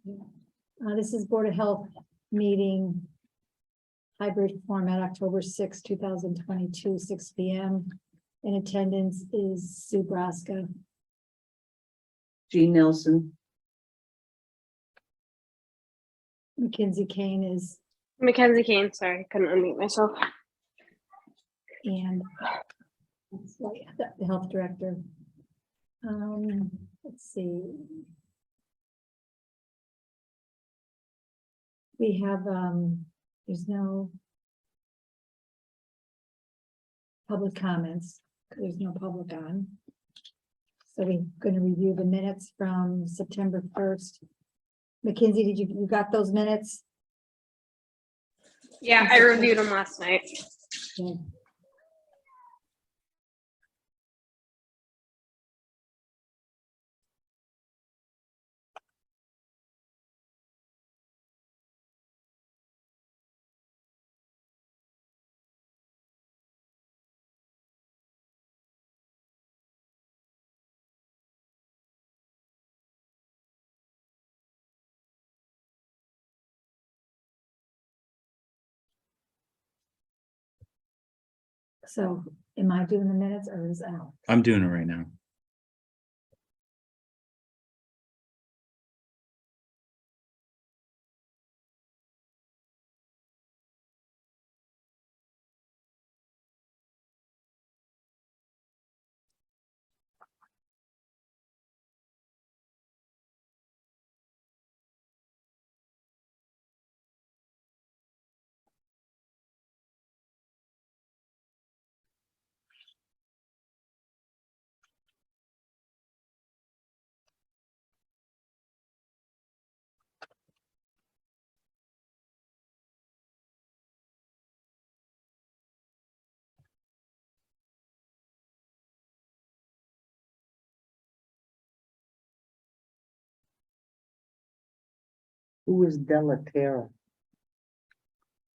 This is Board of Health meeting. Hybrid format, October 6, 2022, 6 p.m. In attendance is Sue Braska. Jean Nelson. Mackenzie Kane is, Mackenzie Kane, sorry, couldn't unmute myself. and the health director. Let's see. We have, there's no public comments, because there's no public on. So we're going to review the minutes from September 1st. Mackenzie, did you got those minutes? Yeah, I reviewed them last night. Okay. So am I doing the minutes or is Al? I'm doing it right now. Who is Delaterra?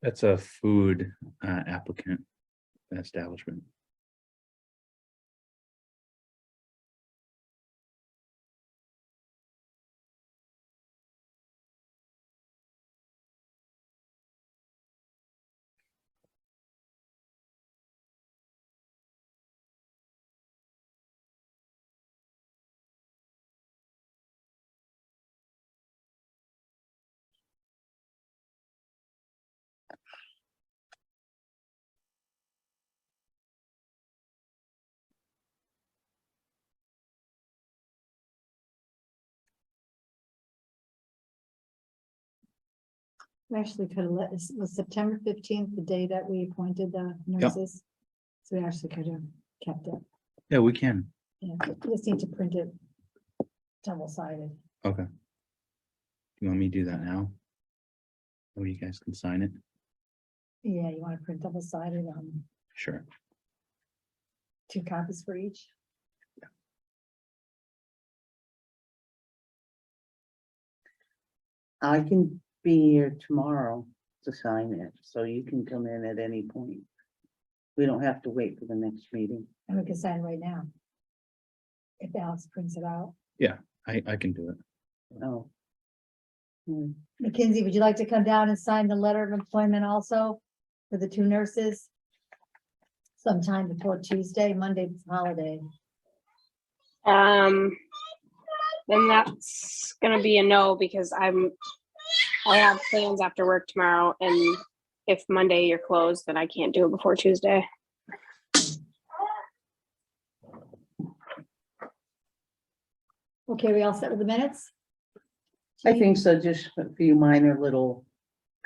That's a food applicant establishment. We actually could have let this, was September 15th, the day that we appointed the nurses. So we actually could have kept it. Yeah, we can. Yeah, we just need to print it double-sided. Okay. You want me to do that now? Or you guys can sign it? Yeah, you want to print double-sided, Sure. 2 copies for each. I can be here tomorrow to sign it, so you can come in at any point. We don't have to wait for the next meeting. And we can sign right now. If Alex prints it out. I can do it. Oh. Hmm. Mackenzie, would you like to come down and sign the letter of employment also for the 2 nurses? Sometime before Tuesday, Monday's holiday. Then that's gonna be a no because I have plans after work tomorrow, and if Monday you're closed, then I can't do it before Tuesday. Okay, we all set with the minutes? I think so, just a few minor little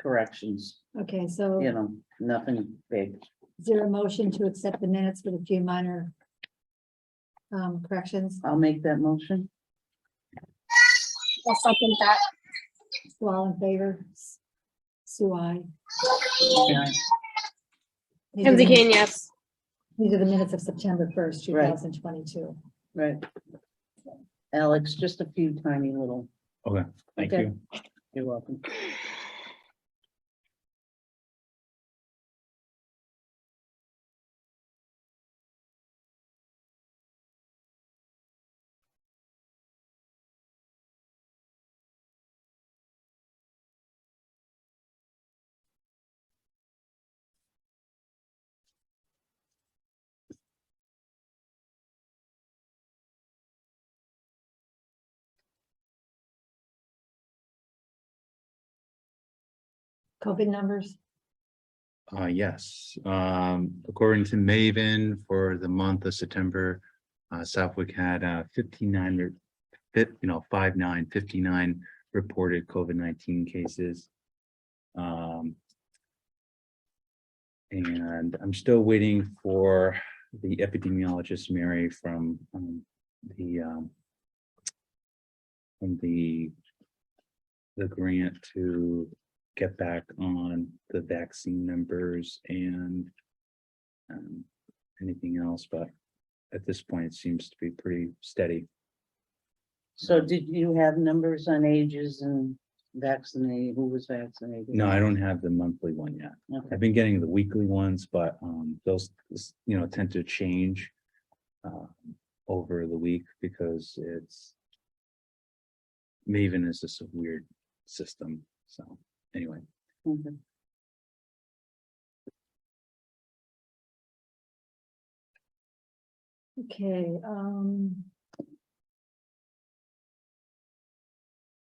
corrections, Okay, so you know, nothing big. is there a motion to accept the minutes with a few minor corrections? I'll make that motion. I'll second that. So all in favor? Sue, I. Yeah. Mackenzie Kane, yes. These are the minutes of September 1st, Right. 2022. Right. Alex, just a few tiny little, Okay, thank Okay. you. you're welcome. COVID numbers? Yes, according to Maven, for the month of September, Southwick had 59, 59 reported COVID-19 cases. And I'm still waiting for the epidemiologist, Mary, from the grant to get back on the vaccine numbers and anything else, but at this point, it seems to be pretty steady. So did you have numbers on ages and vaccinated, who was vaccinated? No, I don't have the monthly one yet. Okay, I've been getting the weekly ones, but those, tend to change over the week because Maven is just a weird system. So anyway, okay. Okay,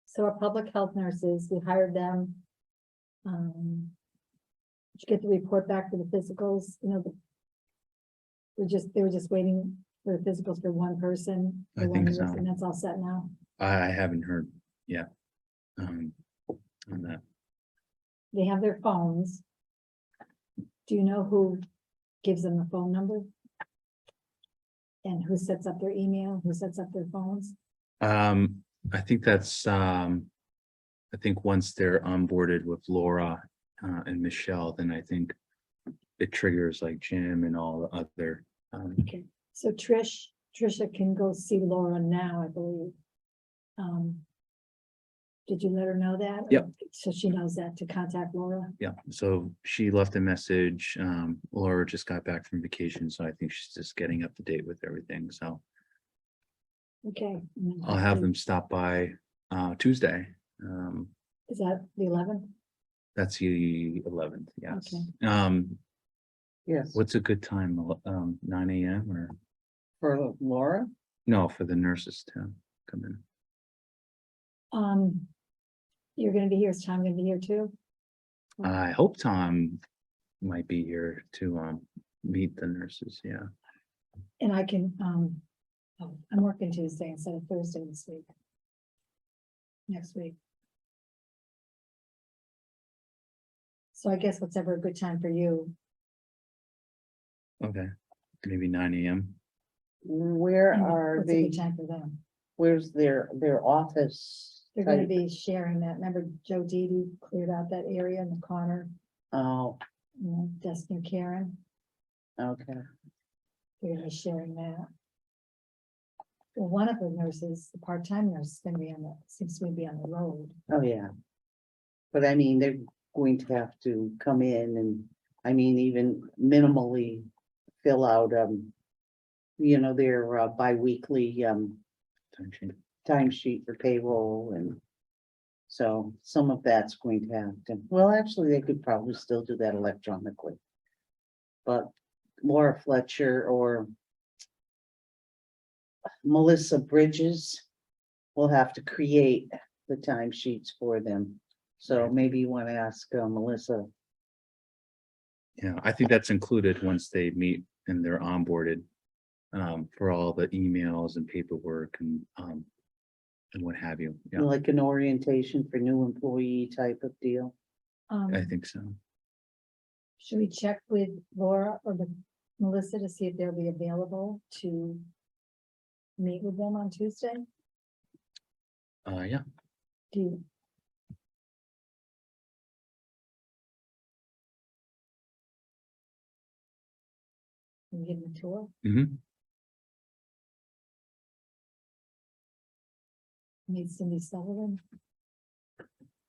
so our public health nurses, we hired them. Did you get the report back for the physicals? They were just waiting for the physicals for one person. for I one think so. nurse, and that's all set now. I haven't heard yet on that. They have their phones. Do you know who gives them the phone number? And who sets up their email, who sets up their phones? I think that's, I think once they're onboarded with Laura and Michelle, then I think it triggers like Jim and all the other. Okay, so Trisha can go see Laura now, I believe. Did you let her know that? Yep. So she knows that to contact Laura? Yeah, so she left a message. Laura just got back from vacation, so I think she's just getting up to date with everything. So Okay. I'll have them stop by Tuesday. Is that the 11th? That's the 11th, yes. Okay. Yes, What's a good time? 9 a.m. or for Laura? no, for the nurses to come in? You're gonna be here, is Tom gonna be here too? I hope Tom might be here to meet the nurses. Yeah. And I can, I'm working Tuesday instead of Thursday this week. Next week. So I guess what's ever a good time for you? Okay. Maybe 9 a.m. Where and are what's a they, good time for them? where's their office? They're gonna type? be sharing that. Remember Joe Didi cleared out that area in the corner, Oh, desk near Karen? okay, They're gonna be sharing that. Well, one of the nurses, the part-time nurse, is gonna be seems to be on the road. oh, yeah. But I mean, they're going to have to come in and, I mean, even minimally fill out, their bi-weekly, timesheet for payroll, and so some of that's going to have to, well, actually, they could probably still do that electronically. But Laura Fletcher or Melissa Bridges will have to create the timesheets for them. So maybe you want to ask Melissa. Yeah, I think that's included once they meet and they're onboarded for all the emails and paperwork and what have you. Yeah, Like an orientation for new employee type of deal. I think so. Should we check with Laura or Melissa to see if they'll be available to meet with them on Tuesday? Yeah, Do you? Can you give them a tour? mhm. Meet Cindy Sullivan?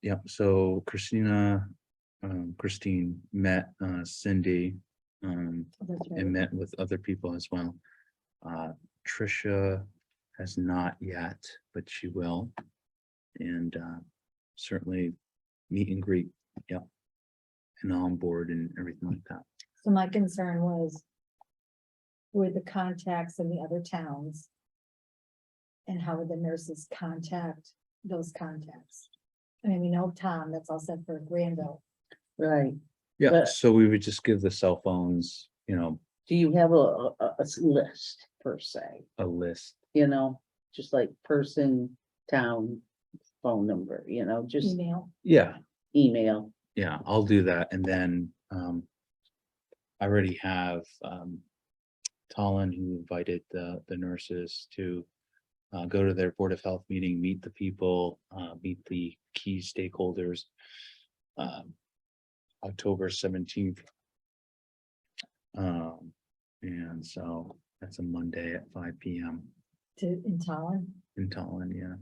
Yeah, so Christine met Cindy Oh, that's right. and met with other people as well. Trisha has not yet, but she will. And certainly meet and greet, yeah. And on board and everything like that. So my concern was with the contacts in the other towns. And how would the nurses contact those contacts? I mean, we know Tom, that's all set for Granville. right. Yeah, But- so we would just give the cell phones, you know, Do you have a list per se, a list. just like person, town, phone number, just Email. Yeah, email? yeah, I'll do that. And then, I already have, Tallinn, who invited the nurses to go to their Board of Health meeting, meet the people, meet the key stakeholders. October 17th. And so that's a Monday at 5 p.m. In Tallinn. in Tallinn, yeah.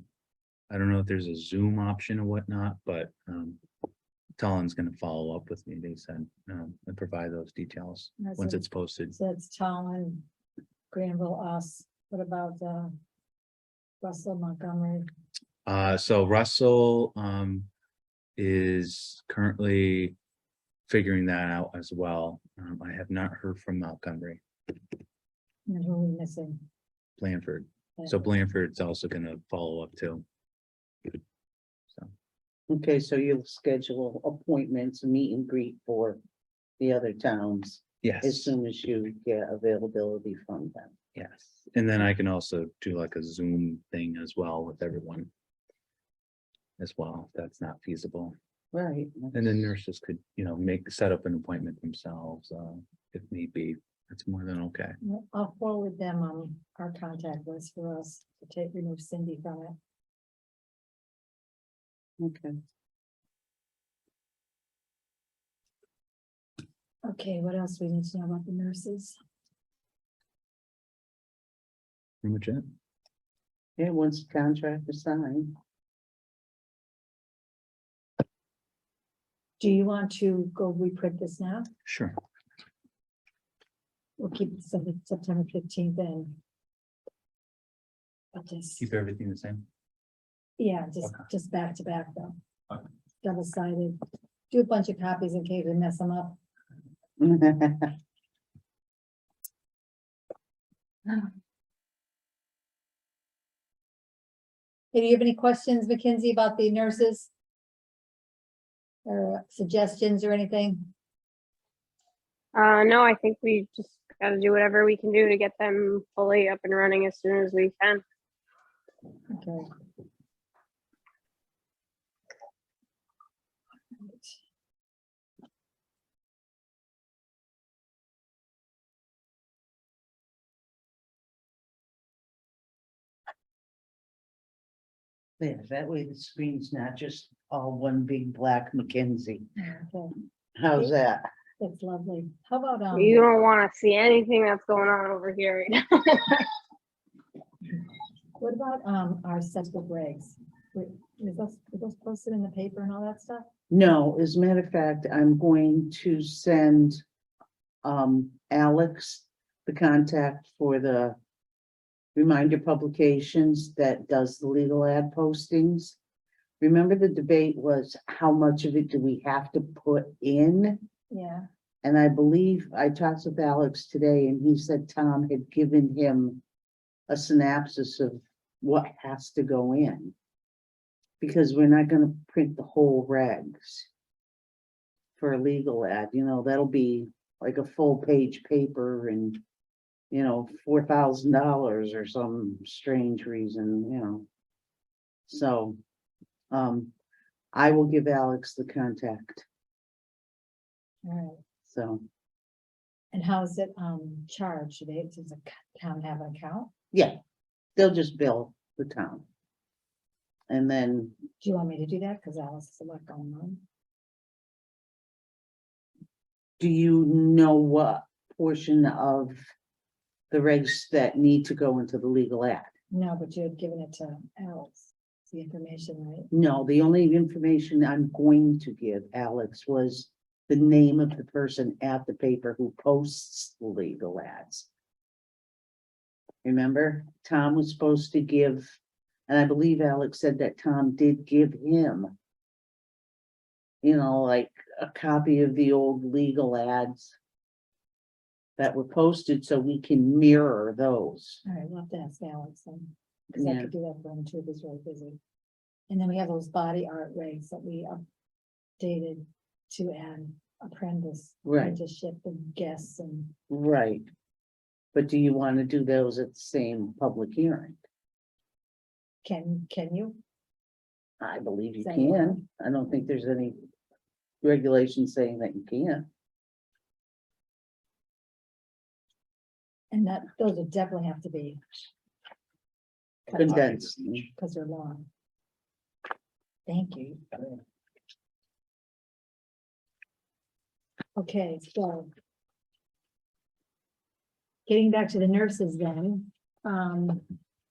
I don't know if there's a Zoom option or whatnot, but Tallinn's gonna follow up with me, they said, and provide those details That's once it. it's posted. So it's Tallinn, Granville, us. What about Russell, Montgomery? So Russell is currently figuring that out as well. I have not heard from Montgomery, And who are we missing? Blanford. So Blanford's also gonna follow up too. So, Okay, so you'll schedule appointments, meet and greet for the other towns as yes, soon as you get availability from them. yes. And then I can also do like a Zoom thing as well with everyone. As well, if that's not feasible. Right. And then nurses could, set up an appointment themselves, if need be. That's more than okay. Well, I'll forward them our contact list for us to remove Cindy from it. Okay. Okay, what else we need to know about the nurses? Pretty much it. Yeah, once the contract is signed. Do you want to go reprint this now? Sure. We'll keep September 15th in. But just, Keep everything the same. yeah, Okay. just back to back though. Okay. Double sided. Do a bunch of copies in case we mess them up. Hey, do you have any questions, Mackenzie, about the nurses? Or suggestions or anything? No, I think we just gotta do whatever we can do to get them fully up and running as soon as we can. Okay. Yeah, that way the screen's not just all one big black Mackenzie. Okay, How's that? that's lovely. How about, You don't wanna see anything that's going on over here right now. what about, our septic regs? Is those posted in the paper and all that stuff? No, as a matter of fact, I'm going to send Alex the contact for the Reminder Publications that does the legal ad postings. Remember, the debate was how much of it do we have to put in? Yeah, And I believe I talked with Alex today and he said Tom had given him a synopsis of what has to go in. Because we're not gonna print the whole regs for a legal ad, that'll be like a full page paper and, $4,000 or some strange reason. So, I will give Alex the contact, all right. so, And how is it, charged? Does the town have an account? yeah, they'll just bill the town. And then, Do you want me to do that? Cause Alice has a lot going on. do you know what portion of the regs that need to go into the legal ad? No, but you had given it to Alice, the information, right? No, the only information I'm going to give Alex was the name of the person at the paper who posts the legal ads. Remember, Tom was supposed to give, and I believe Alex said that Tom did give him, like a copy of the old legal ads that were posted so we can mirror those. All right, we'll have to ask Alex then. Cause I Yeah. could do that for him too, if he's really busy. And then we have those body art regs that we updated to add Right. apprenticeship and guests and Right. But do you want to do those at the same public hearing? can you? I believe you Is that can. I don't think there's any regulation saying that you can't. And that, those would definitely have to be. Condensed. Because they're long. Thank you. Okay, so. Getting back to the nurses then,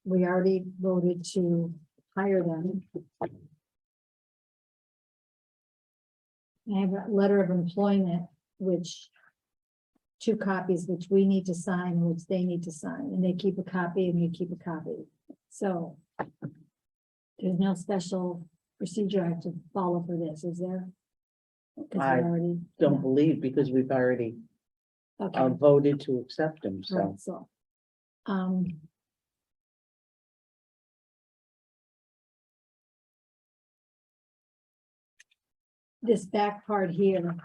we already voted to hire them. I have a letter of employment, which. 2 copies, which we need to sign, and which they need to sign, and they keep a copy and you keep a copy. So. There's no special procedure I have to follow for this, is there? 'Cause we I already. Don't believe because we've already Okay. voted to accept them, so. Right, so. This back part here.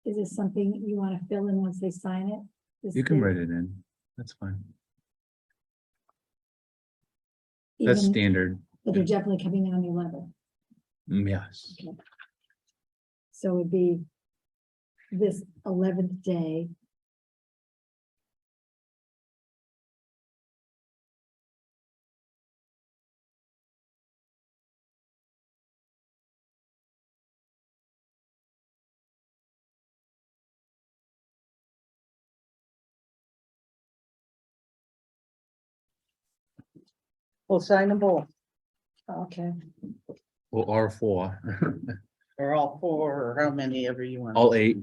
Is this something you want to fill in once they sign it? This You can bit, write it in. That's fine. That's even- standard. But they're definitely coming in on the 11th, Yes. so it'd be. This 11th day. We'll sign them both, Okay, Well, R4, or all 4, or how many ever you want. all 8.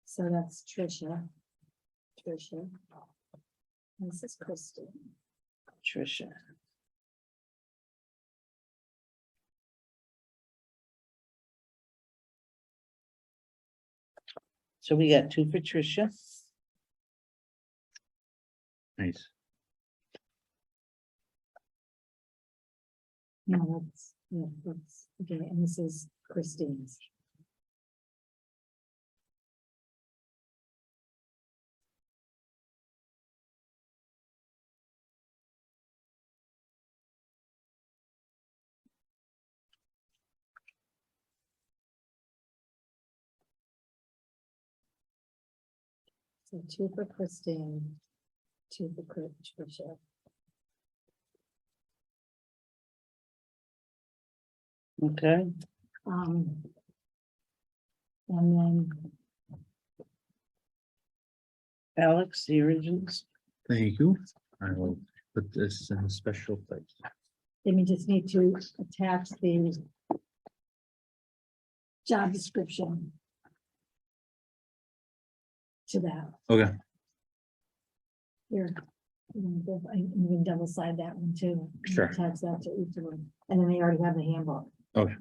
so that's Tricia. This is Christie. Tricia. So we got 2 for Tricia. Nice. No, that's, okay, and this is Christine's. So 2 for Christine, 2 for Tricia. Okay, And then, Alex, the originals. Thank you. I will put this in a special place. then we just need to attach the job description to that. Okay. Here. You can double side that one too. and Sure. Attach that to each of them, and then they already have the handbook. Okay.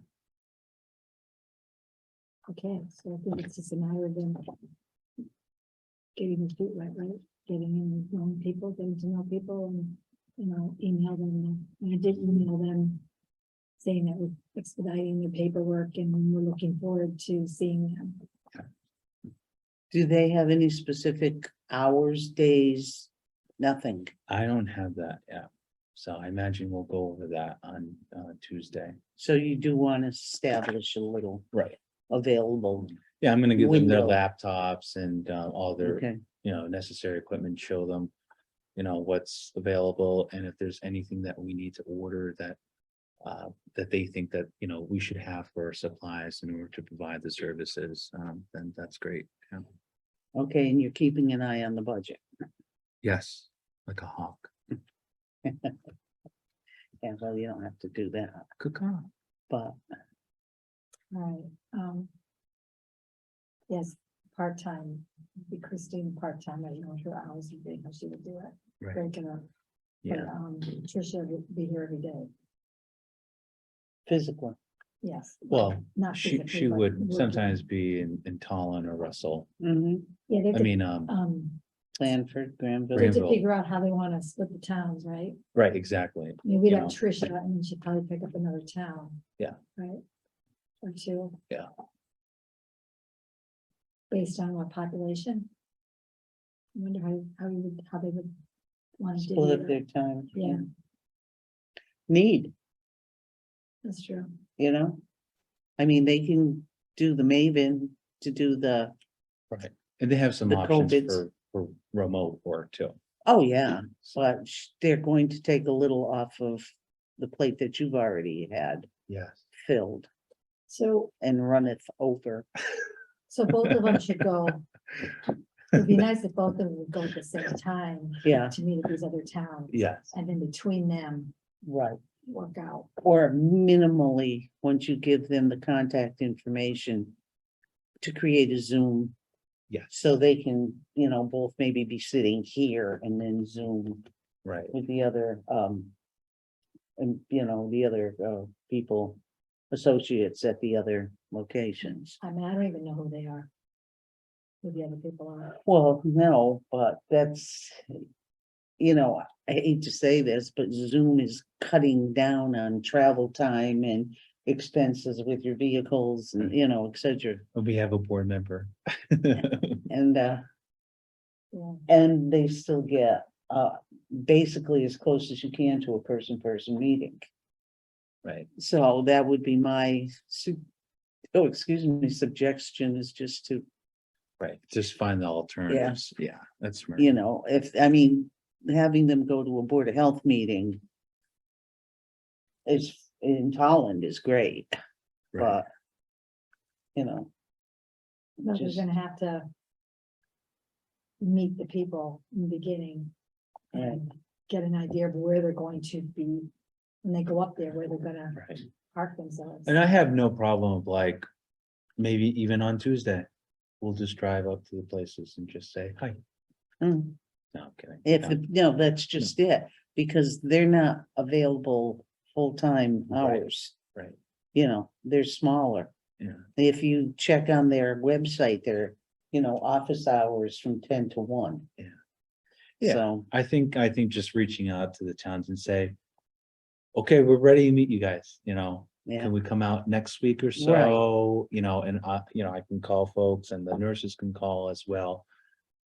Okay, so I think it's just a matter of them getting the feet wet, right? Getting in, knowing people, getting to know people and, email them. And I did email them saying that we're expediting the paperwork and we're looking forward to seeing them. Do they have any specific hours, days? Nothing. I don't have that yet. So I imagine we'll go over that on Tuesday. So you do want to establish a little Right. available. Yeah, I'm gonna give them their Window. laptops and all their, Okay, necessary equipment, show them, what's available, and if there's anything that we need to order that that they think that, we should have for our supplies in order to provide the services, then that's great. Yeah. okay, and you're keeping an eye on the budget. Yes, like a hawk. Yeah, well, you don't have to do that, Good call. but Right, yes, part-time, be Christine part-time, I don't know what her hours would be, how she would do it. Right. Break it up. Yeah, Tricia would be here every day, physically. yes. well, Not she physically, but would working. sometimes be in Tallinn or Russell. Mm-hmm. Yeah, they I could, mean, Clanford, Granville. they have to Granville. figure out how they wanna split the towns, right? right, exactly. I mean, we'd You have know. Tricia, and then she'd probably pick up another town. Yeah. Right? Or two. Yeah. Based on what population? I wonder how they would want to Split up do their it. time. Yeah. Need, That's true. you know? I mean, they can do the Maven to do the, Right, and they have some The options COVIDs. for remote work too. oh, yeah, but they're going to take a little off of the plate that you've already had Yes. filled So, and run it over. so both of them should go. It'd be nice if both of them would go at the same time. Yeah. To meet at these other towns. Yes, And then between them, Right. work out. Or minimally, once you give them the contact information, to create a Zoom, yes, so they can, you know, both maybe be sitting here and then Zoom right. with the other, and, you know, the other, people, associates at the other locations. I mean, I don't even know who they are. Who the other people are. Well, no, but that's, you know, I hate to say this, but Zoom is cutting down on travel time and expenses with your vehicles and, you know, et cetera. We have a board member. And, Yeah. and they still get, basically as close as you can to a person-person meeting. Right, So that would be my, suggestion is just to, right, just find the alternatives, yeah, that's smart. you know, if, I mean, having them go to a Board of Health meeting is, in Holland is great, Right, but, you know, But we're just, gonna have to. Meet the people in the beginning. Right. And get an idea of where they're going to be. When they go up there, where they're gonna right, park themselves. and I have no problem of like, maybe even on Tuesday, we'll just drive up to the places and just say, hi, mm, no, I'm kidding. if, No. no, that's just it, because they're not available full-time Right. hours. Right, You know, they're smaller. yeah, If you check on their website, their, you know, office hours from 10 to 1. Yeah. Yeah. So, I think just reaching out to the towns and say, okay, we're ready to meet you guys, you know, yeah, can we come out next week or so, you know, and you know, I can call folks and the nurses can call as well.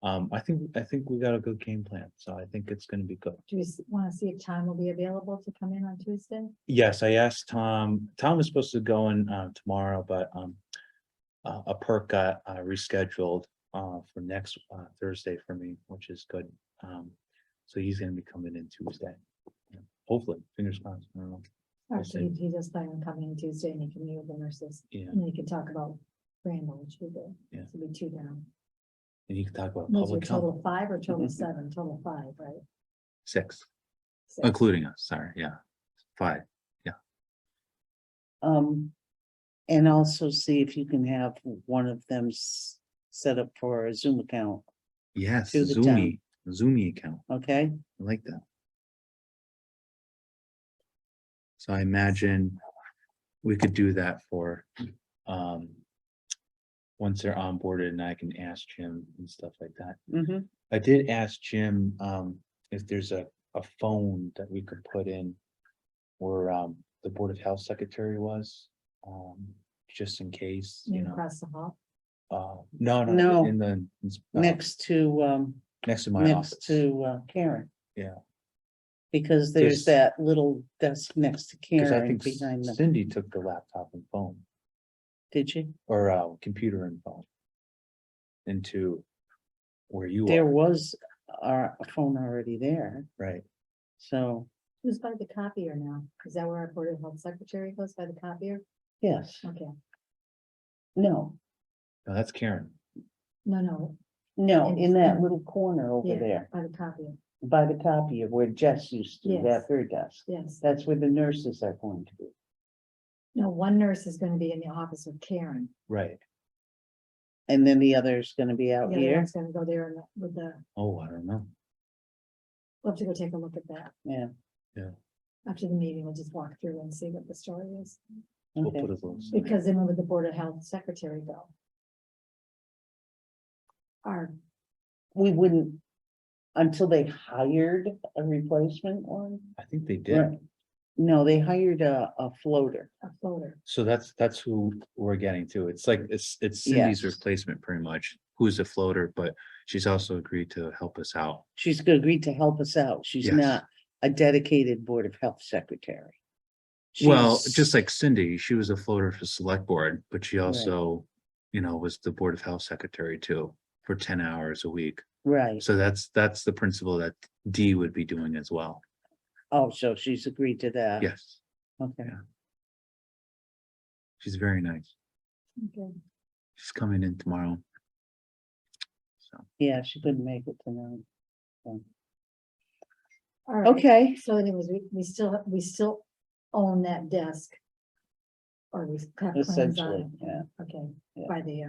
I think we got a good game plan, so I think it's gonna be good. Do you wanna see if Tom will be available to come in on Tuesday? Yes, I asked Tom is supposed to go in tomorrow, but a perk got rescheduled for next Thursday for me, which is good. So he's gonna be coming in Tuesday. Yeah, hopefully, fingers crossed. I don't know. Or We'll see. he just plan on coming in Tuesday and he can meet with the nurses, Yeah, and they can talk about Randall, which would be. Yeah. So be two down. and you can talk about Those are public health, total 5 or total 7, total 5, right? 6, 6. including us, sorry, yeah, 5. and also see if you can have one of them set up for a Zoom account, Yes, To the Zoomy account, okay? I like that. So I imagine we could do that for, once they're onboarded and I can ask Jim and stuff like that. Mm-hmm. I did ask Jim, if there's a phone that we could put in where, the Board of Health Secretary was, just in case, you know, Across the hall. no, No. in the, Next to, next to my office. next to, Karen. Yeah. Because there's There's- that little desk next to Cause I Karen think behind them. Cindy took the laptop and phone, Did you? or, computer and phone into where you There are, was a phone already there, right? so, Who's by the copier now? Is that where our Board of Health Secretary goes, by the copier? yes, Okay, no, No, that's Karen. no, no, in that In- little corner over yeah, there, by the copier, by the copier where Jess used to Yes. have her desk. yes. That's where the nurses are going to be. No, one nurse is gonna be in the office of Karen. Right. And then the other's gonna be The out other here. one's gonna go there with the, Oh, I don't know. We'll have to go take a look at that. Yeah. After the meeting, we'll just walk through and see what the story is. We'll Okay. put a little sign. Because then would the Board of Health Secretary go? Our, We wouldn't, until they hired a replacement one. I think they did. Right. No, they hired a floater. a floater. So that's who we're getting to. It's like, it's Cindy's Yes. replacement pretty much, who's a floater, but she's also agreed to help us out. She's agreed to help us out. She's Yes. not a dedicated Board of Health secretary. Well, She's- just like Cindy, she was a floater for select board, but she also, was the Board of Health secretary too, for 10 hours a week. Right. So that's the principle that Dee would be doing as well. Oh, so she's agreed to that. Yes, Okay. Yeah. she's very nice. Okay. She's coming in tomorrow. So, Yeah, she couldn't make it tonight. All right. Okay. So anyways, we still own that desk. Or we have plans on Essentially, it. yeah. Okay, Yeah. by the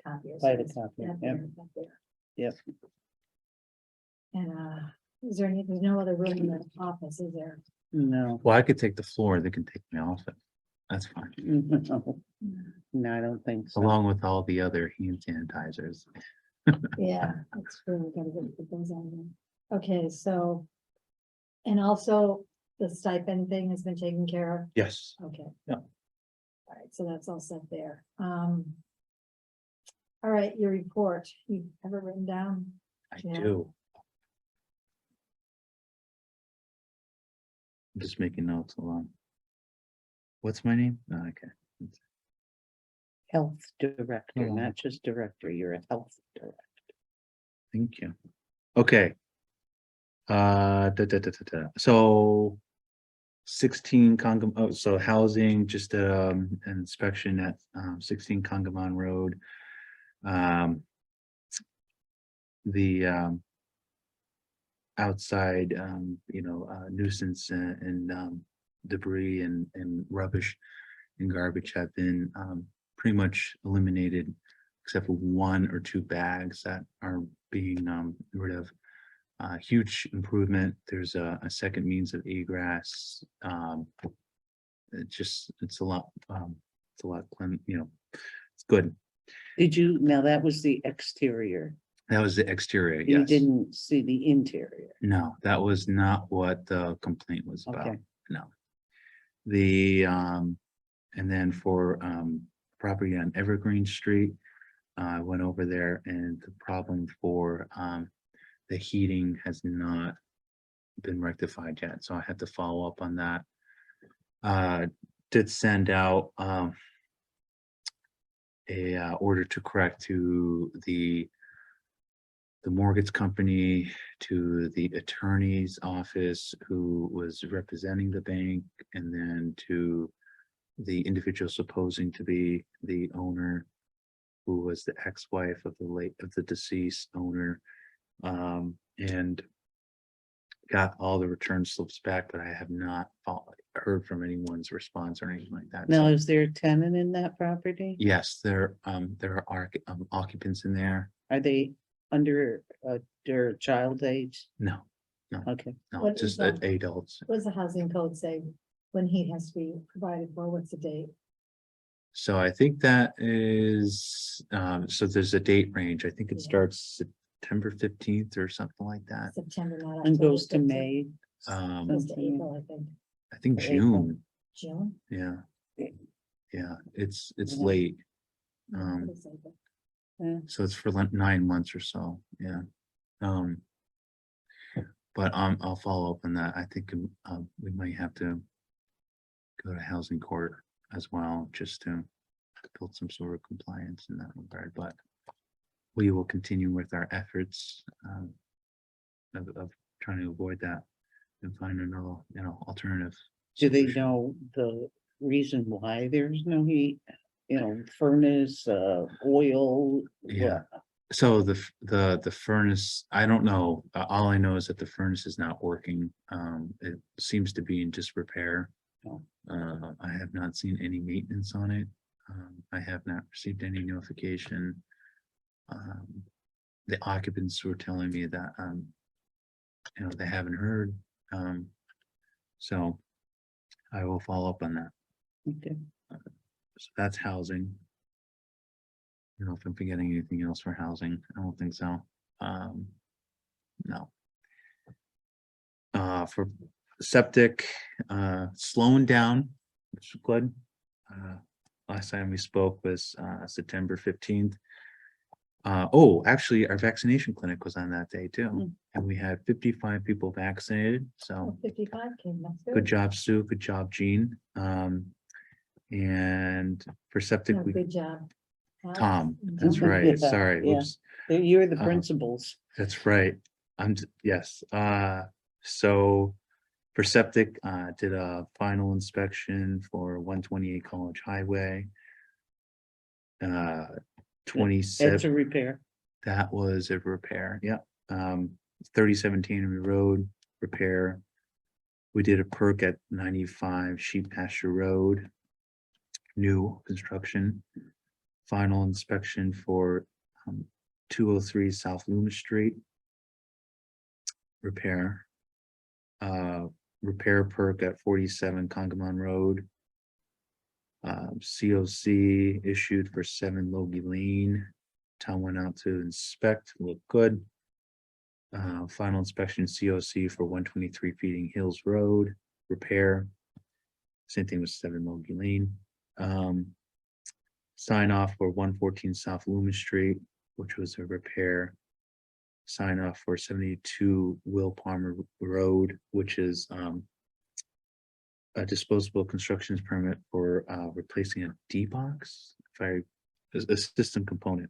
copiers. By the Yes, copier, up yep. there, up there. Yep. And is there there's no other room in the office, is there? No. well, I could take the floor, they can take me off it. That's fine, No, I don't think so. along with all the other hand sanitizers. Yeah, that's true. We gotta get those on there. Okay, so. And also the stipend thing has been taken care of. Yes, Okay. Yeah. All right, so that's all set there. All right, your report, you have it written down? I Yeah. do. I'm just making notes along. What's my name? Oh, okay. Health director, Oh. not just director, you're a health director. Thank you. Okay. So 16 Congamon, so housing, just an inspection at 16 Congamon Road. The outside, nuisance and debris and rubbish and garbage have been pretty much eliminated, except for 1 or 2 bags that are being rid of. Huge improvement. There's a second means of egress. It's a lot, it's good. Now that was the exterior. That was the exterior, You yes. didn't see the interior. No, that was not what the complaint was about. Okay. No. The, and then for, property on Evergreen Street, I went over there and the problem for, the heating has not been rectified yet, so I had to follow up on that. Did send out, a order to correct to the mortgage company, to the attorney's office who was representing the bank, and then to the individual supposing to be the owner, who was the ex-wife of the deceased owner, and got all the return slips back, but I have not heard from anyone's response or anything like that. Now, So, is there a tenant in that property? yes, there are occupants in there. Are they under their child age? No, Okay, no, What is just that? adults. What does the housing code say when heat has to be provided for? What's the date? So I think that is, so there's a date range. I think it Yeah. starts September 15th or something like that. September, not and October, goes to September. May. Um, Goes to April, I think. I think April. June, June? yeah. Yeah, it's Yeah. late. No, Um, it's April. So it's for like 9 months or so, yeah. But I'll follow up on that. I think we might have to go to housing court as well, just to build some sort of compliance in that regard, but we will continue with our efforts of trying to avoid that and find another, alternative. Do they solution. know the reason why there's no heat? Furnace, oil? Yeah. So the furnace, I don't know. All I know is that the furnace is not working. It seems to be in disrepair. Oh. I have not seen any maintenance on it. I have not received any notification. The occupants were telling me that they haven't heard. So I will follow up on that. Okay. So that's housing. I don't know if I'm forgetting anything else for housing. I don't think so. No. For septic, slowing down, which is good. Last time we spoke was September 15th. Actually, our vaccination clinic was on that day too. Mm. And we had 55 people vaccinated. So Oh, 55 came, that's good good. job, Sue. Good job, Jean. And for septic, No, we good job. Alex. Tom, Mhm. that's right. Yeah, Sorry. yeah. Whoops. You're the Uh, principals. That's right. Yes. So for septic, did a final inspection for 128 College Highway. That's 27, a repair. that was a repair. Yeah. 3017 Road repair. We did a perk at 95 Sheep Pasture Road. New construction. Final inspection for 203 South Loomis Street. Repair. Repair perk at 47 Congamon Road. COC issued for 7 Logie Lane. Town went out to inspect, looked good. Final inspection COC for 123 Feeding Hills Road, repair. Same thing with 7 Logie Lane. Sign off for 114 South Loomis Street, which was a repair. Sign off for 72 Will Palmer Road, which is a disposable constructions permit for replacing a D-box, a system component.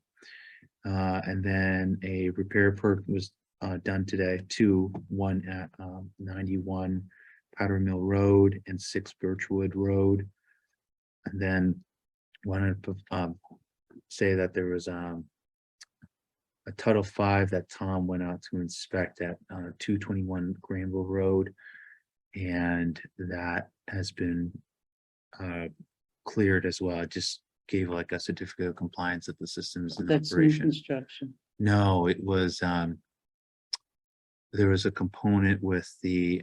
And then a repair perk was done today, one at 91 Powder Mill Road and 6 Birchwood Road. And then wanted to say that there was a Title V that Tom went out to inspect at 221 Granville Road. And that has been cleared as well. It just gave like a certificate of compliance that the system is in That's new operation. construction. No, it was there was a component with the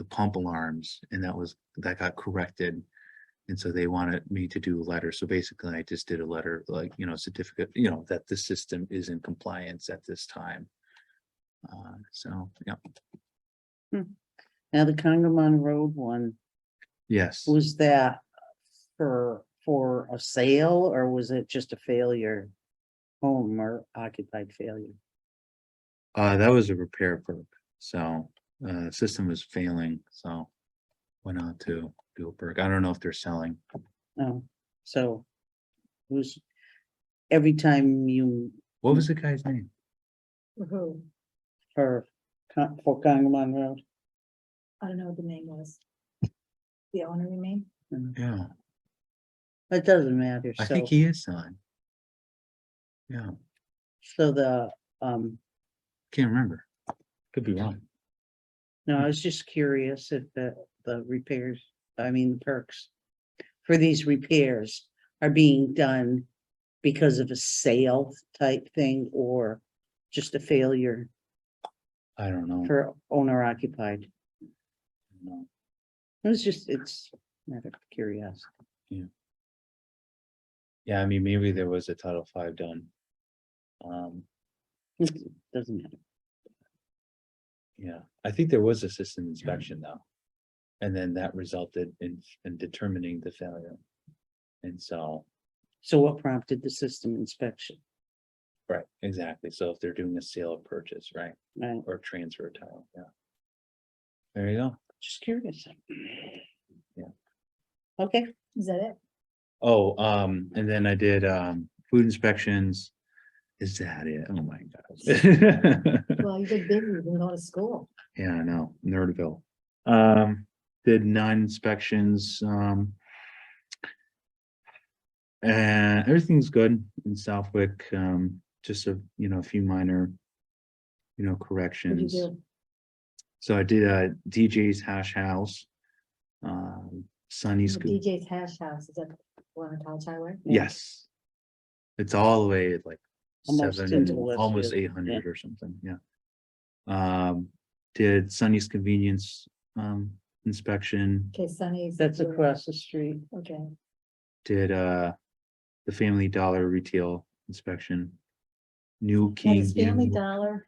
pump alarms, and that got corrected. And so they wanted me to do a letter. So basically I just did a letter, like, certificate, that the system is in compliance at this time. So, yeah. Now, the Congamon Road one, Yes. was that for a sale, or was it just a failure? Home or occupied failure? That was a repair perk. So, system was failing, so went out to do a perk. I don't know if they're selling. Oh, so it was every time you, What was the guy's name? Who? for Congamon Road? I don't know what the name was. The owner, you mean? Yeah, It doesn't matter, I so, think he is selling. Yeah, so the, can't remember. Could be wrong. no, I was just curious if the repairs, the perks for these repairs are being done because of a sale type thing, or just a failure I don't know. for owner occupied. No. It's a matter of curiosity. Yeah, I mean, maybe there was a Title V done. It doesn't matter. Yeah, I think there was a system inspection though. And then that resulted in determining the failure. And so, So what prompted the system inspection? right, exactly. So if they're doing a sale or purchase, right, Right, or transfer a title, yeah. There you go. just curious. Yeah. Okay, Is that it? Oh, and then I did food inspections. Is that it? Oh my god. Well, you did big, you didn't go to school. Yeah, I know, Nerdville. Did 9 inspections, and everything's good in Southwick, just a few minor, What'd you corrections. do? So I did a DJ's Hash House. Sunny's, The DJ's Hash House, is that one on College Highway? yes. It's all the way like Almost into seven, almost Westfield, 800 or something, yeah. Did Sunny's Convenience, inspection, Okay, Sunny's. That's where- across the street. Okay, did, the Family Dollar retail inspection. New now King. does Family Inn- Dollar.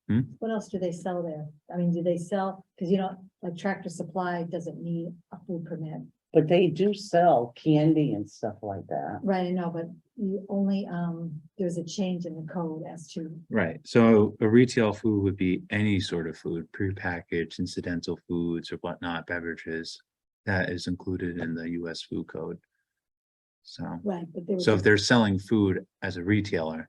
Hmm? What else do they sell there? I mean, do they sell, because you know, like Tractor Supply doesn't need a food permit. But they do sell candy and stuff like that. Right, I know, but you only, there's a change in the code as to, Right, so a retail food would be any sort of food, prepackaged, incidental foods or whatnot, beverages. That is included in the US food code. So, right, but there was. so a- if they're selling food as a retailer,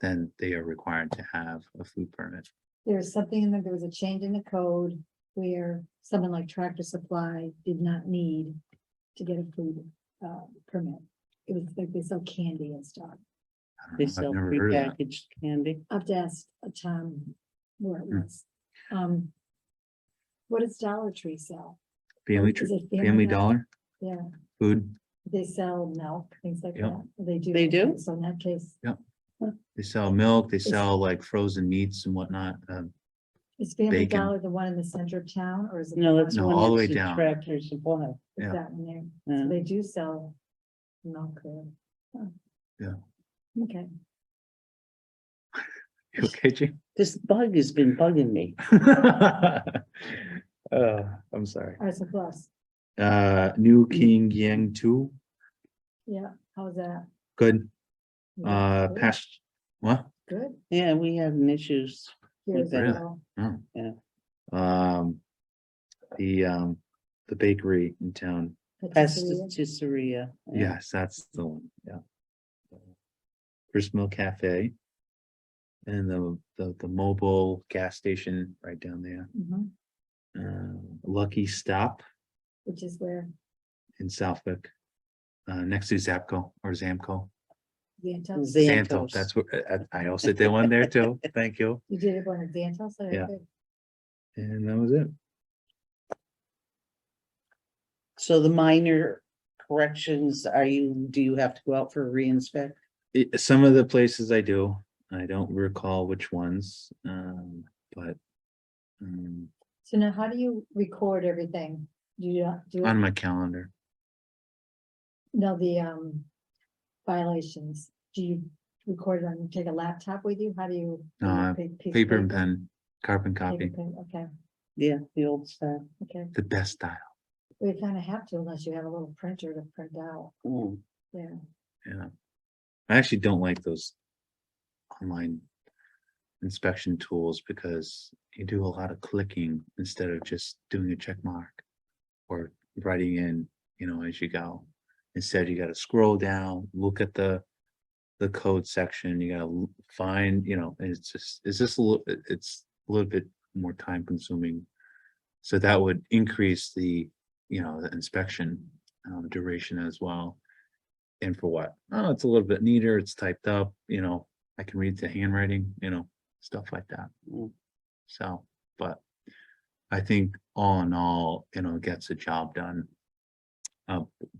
then they are required to have a food permit. There's something in there, there was a change in the code where someone like Tractor Supply did not need to get a food permit. It was like they sell candy and stuff. I don't They know, I've sell never heard of that. prepackaged candy. I have to ask Tom where it Hmm. was. What does Dollar Tree sell? Family, Is it Family Dollar, Yeah, food, they sell milk, things like Yep. that. They do. They do? Okay, so in that case, they sell milk, they Is- sell like frozen meats and whatnot. is Family Bacon. Dollar the one in the center of town or is it? No, the that's one- No, one all the that's way a down. Tractor Supply. Is yeah. that one there? Yeah. So they do sell milk there. Huh. Yeah. Okay, You okay, Jim? This bug has been bugging me. I'm sorry. all right, so plus, New King Yang two, yeah, how's that? good, Yeah, good, past, what? Good. Yeah, we had issues. Here's that. the- Really? Oh. Yeah. The bakery in town, patisserie. Pasticceria. yes, that's the one, yeah. Grist Mill Cafe. And the mobile gas station right down there, Mhm, Lucky Stop which is where in Southwick. Next to Zapco or Zamco, Xantos, Xantos. Xanto, that's what, I also did one there too, thank you, you did it on Xantos? Okay, Yeah. good. and that was it. So the minor corrections, do you have to go out for a re-inspect? Some of the places I do, I don't recall which ones, but. So now how do you record everything? Do you do On it, my calendar, no, the violations? Do you record it on, take a laptop with you? How do you? do you Uh, piece of paper and pen, carbon paper, copy, pen? Okay, Yeah, the old stuff. okay. the best style, We kind of have to unless you have a little printer to print out. Mm. Yeah, yeah. I actually don't like those online inspection tools because you do a lot of clicking instead of just doing a check mark or writing in, as you go. Instead, you gotta scroll down, look at the code section, you gotta find, it's just it's a little bit more time consuming. So that would increase the inspection duration as well. And for what? Oh, it's a little bit neater, it's typed up, I can read the handwriting, stuff like that. Mm. So, but I think all in all, it gets the job done.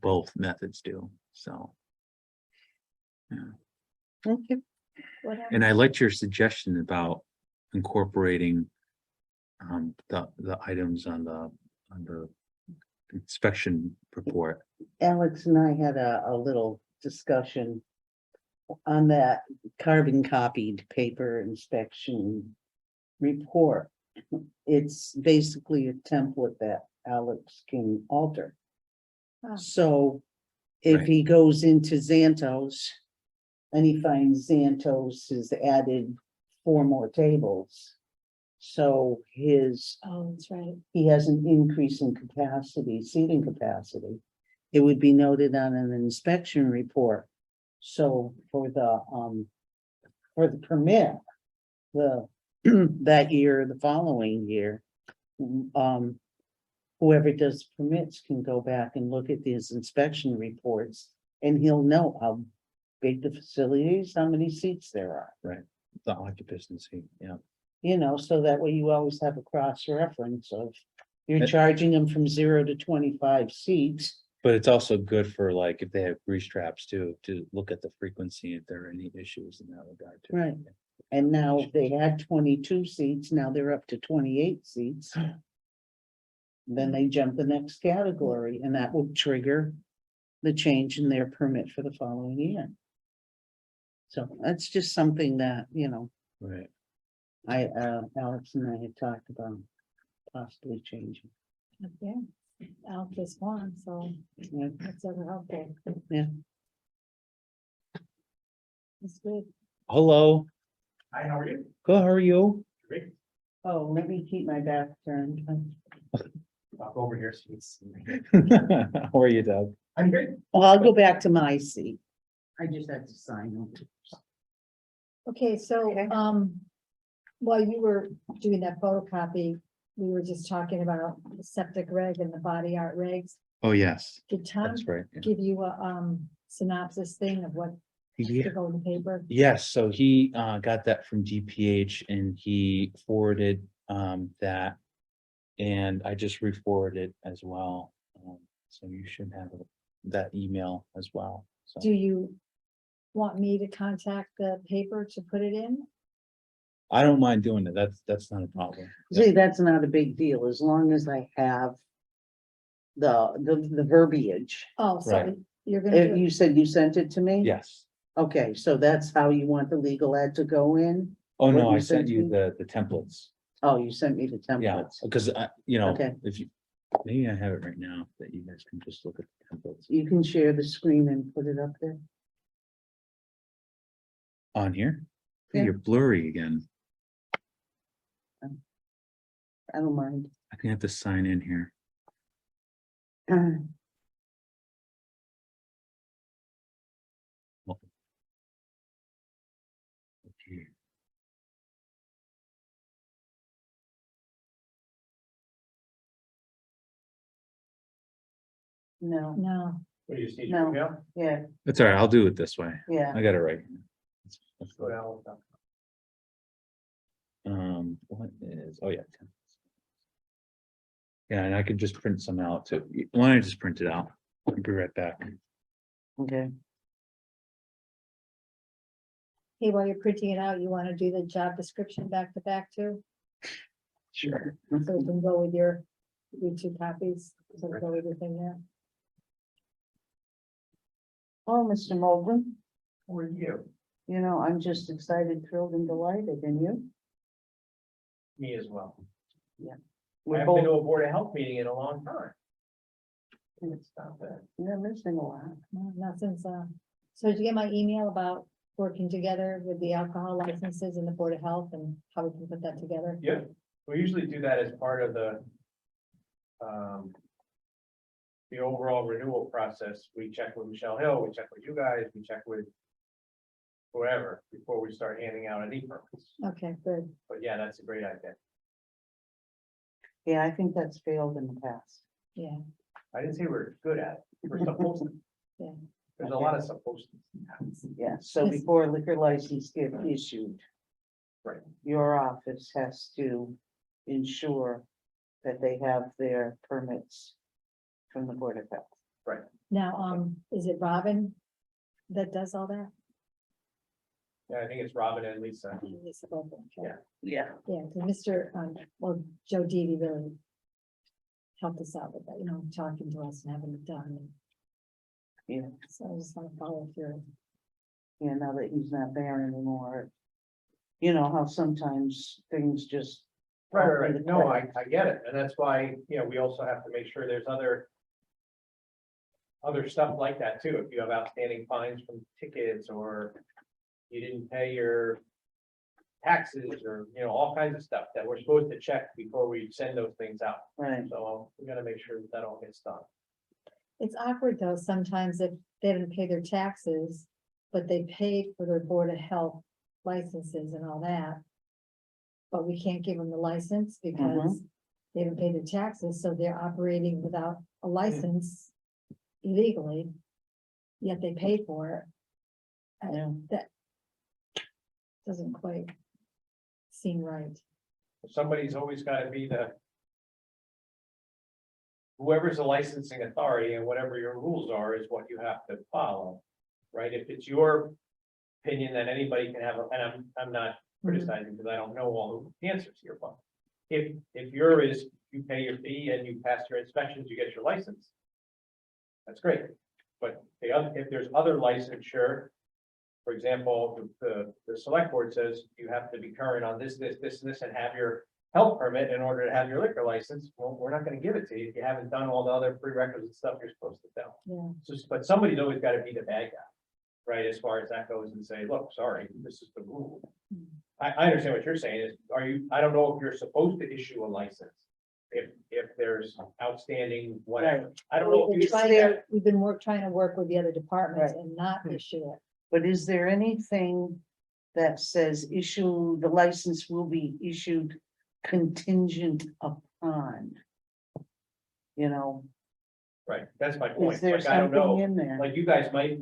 Both methods do, so. Okay. what happened? And I liked your suggestion about incorporating the items on the inspection report. Alex and I had a little discussion on that carbon copied paper inspection report. It's basically a template that Alex can alter. Ah. So if Right. he goes into Xantos and he finds Xantos has added 4 more tables. So Oh, that's right. he has an increase in capacity, seating capacity. It would be noted on an inspection report. So for the permit, that year, the following year, whoever does permits can go back and look at these inspection reports and he'll know how big the facility is, how many seats there are. The occupancy, yeah. So that way you always have a cross reference of, you're Uh, charging them from 0 to 25 seats. But it's also good for like, if they have grease traps too, to look at the frequency, if there are any issues in that regard. too. Right. And now if they had 22 seats, now they're up to 28 seats. Then they jump the next category and that will trigger the change in their permit for the following year. So that's just something that, Right. Alex and I had talked about possibly changing. Yeah, Alf is one, so Yeah. that's ever helpful. Yeah. It's good. Hello, Hi, how are you? good, how are you? Great. Oh, let me keep my back turned. Walk over here so you can see me. How are you, Doug? I'm great. Well, I'll go back to my seat. I just had to sign them. Okay, so, Okay. while you were doing that photocopy, we were just talking about the septic reg and the body art regs. Oh, yes, Did Tom that's right. yeah. give you a, synopsis thing of what Yeah. to go in the paper? Yes, so he got that from DPH and he forwarded that. And I just re-forwarded as well. So you should have that email as well. So Do you want me to contact the paper to put it in? I don't mind doing it. That's not a problem. See, that's not a big deal, as long as I have the verbiage. Oh, so Right. you're gonna do it. You said you sent it to me? Yes. Okay, so that's how you want the legal ad to go in? Oh, What no, you I sent sent you me? the templates. Oh, you sent me the Yeah, templates. because I, Okay. if you, maybe I have it right now that you guys can just look at the templates You can share the screen and put it up there. on here. Hey, Yeah. you're blurry again. I don't mind. I can have to sign in here. Okay. No, No, What do you see? No. Yeah. yeah, That's all right. I'll do it this way. yeah. I got it right. Go down. What is, oh yeah. templates. Yeah, and I could just print some out too. Why don't I just print it out? I'll be right back. Okay, hey, while you're printing it out, you wanna do the job description back to back too? Sure. So we can go with your 2 copies, so go with your thing there. oh, Mr. Mogul, Who are you? I'm just excited, thrilled and delighted, and you? Me as well. I We're haven't been to both, a Board of Health meeting in a long time. It's not bad. we're missing a lot. No, not since, so did you get my email about working together with the alcohol licenses and the Board of Health and how we can put that together? Yeah, we usually do that as part of the overall renewal process. We check with Michelle Hill, we check with you guys, we check with whoever before we start handing out any permits. Okay, good. But yeah, that's a great idea. Yeah, I think that's failed in the past. Yeah, I didn't say we're good at it. We're supposed to. Yeah. There's a lot of supposed to. Yeah, so Yes. before a liquor license get issued. Right. Your office has to ensure that they have their permits from the Board of Health. now, is it Robin that does all that? Yeah, I think it's Robin and Lisa. Lisa Bogle, okay. Yeah. Yeah. Yeah, because Joe Didi really helped us out with that, talking to us and having it done. Yeah, So I just want to follow through. yeah, now that he's not there anymore. How sometimes things just. Right. No, I get it. And that's why, we also have to make sure there's other stuff like that too. If you have outstanding fines from tickets or you didn't pay your taxes or, all kinds of stuff that we're supposed to check before we send those things out. Right, So we gotta make sure that all gets done. It's awkward though, sometimes if they didn't pay their taxes, but they paid for their Board of Health licenses and all that. But we can't give them the license because they didn't pay their taxes, so they're operating without a license illegally. Yet they paid for it. Yeah. That doesn't quite seem right. Somebody's always gotta be the whoever's the licensing authority and whatever your rules are is what you have to follow. Right? If it's your opinion that anybody can have, and I'm not criticizing because I don't know all the answers to your point. If yours is, you pay your fee and you pass your inspections, you get your license. That's great. But if there's other licensure, for example, the select board says you have to be current on this, and have your health permit in order to have your liquor license. Well, we're not gonna give it to you if you haven't done all the other prerequisite stuff you're supposed to do. Yeah. So, but somebody's always gotta be the bad guy, right? As far as that goes and say, look, sorry, this is the rule. I understand what you're saying is, I don't know if you're supposed to issue a license. If there's outstanding whatever, I don't know. We've if been you trying to work with the other departments Right. and not issue it. But is there anything that says the license will be issued contingent upon? You know, Right, that's my is point. there Like, I don't something know, in there? like you guys may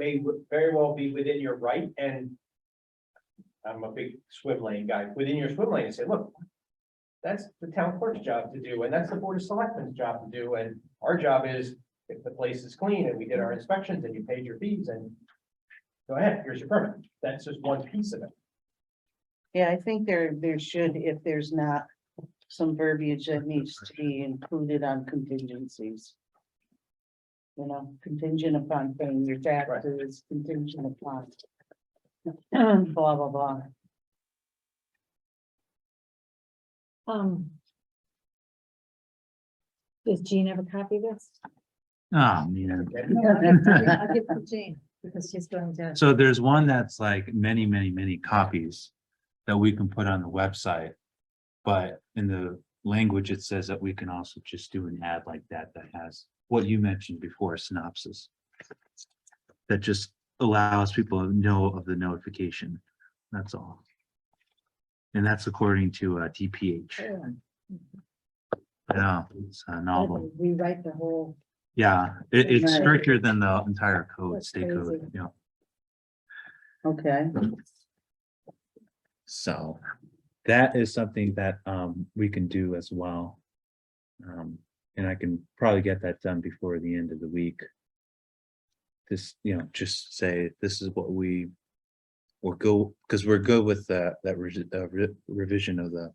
very well be within your right and. I'm a big swim lane guy, within your swim lane and say, look. That's the town clerk's job to do, and that's the board of selectmen's job to do, and our job is, if the place is clean and we did our inspections and you paid your fees and. Go ahead, here's your permit, that's just one piece of it. Yeah, I think there should, if there's not some verbiage that needs to be included on contingencies. You know, contingent upon paying your taxes, contingent upon. Blah, blah, blah. Does Jean have a copy of this? Oh, man. I'll give it to Jean, because she's going to. So there's one that's like many, many, many copies that we can put on the website. But in the language, it says that we can also just do an ad like that, that has what you mentioned before, a synopsis. That just allows people to know of the notification. That's all. And that's according to TPH. Yeah, it's a novel. Rewrite the whole. Yeah, it's Right. stricter than the entire code, That's state code, crazy. yeah. Okay, So that is something that we can do as well. And I can probably get that done before the end of the week. This, just say, this is what we will go, because we're good with that revision of the,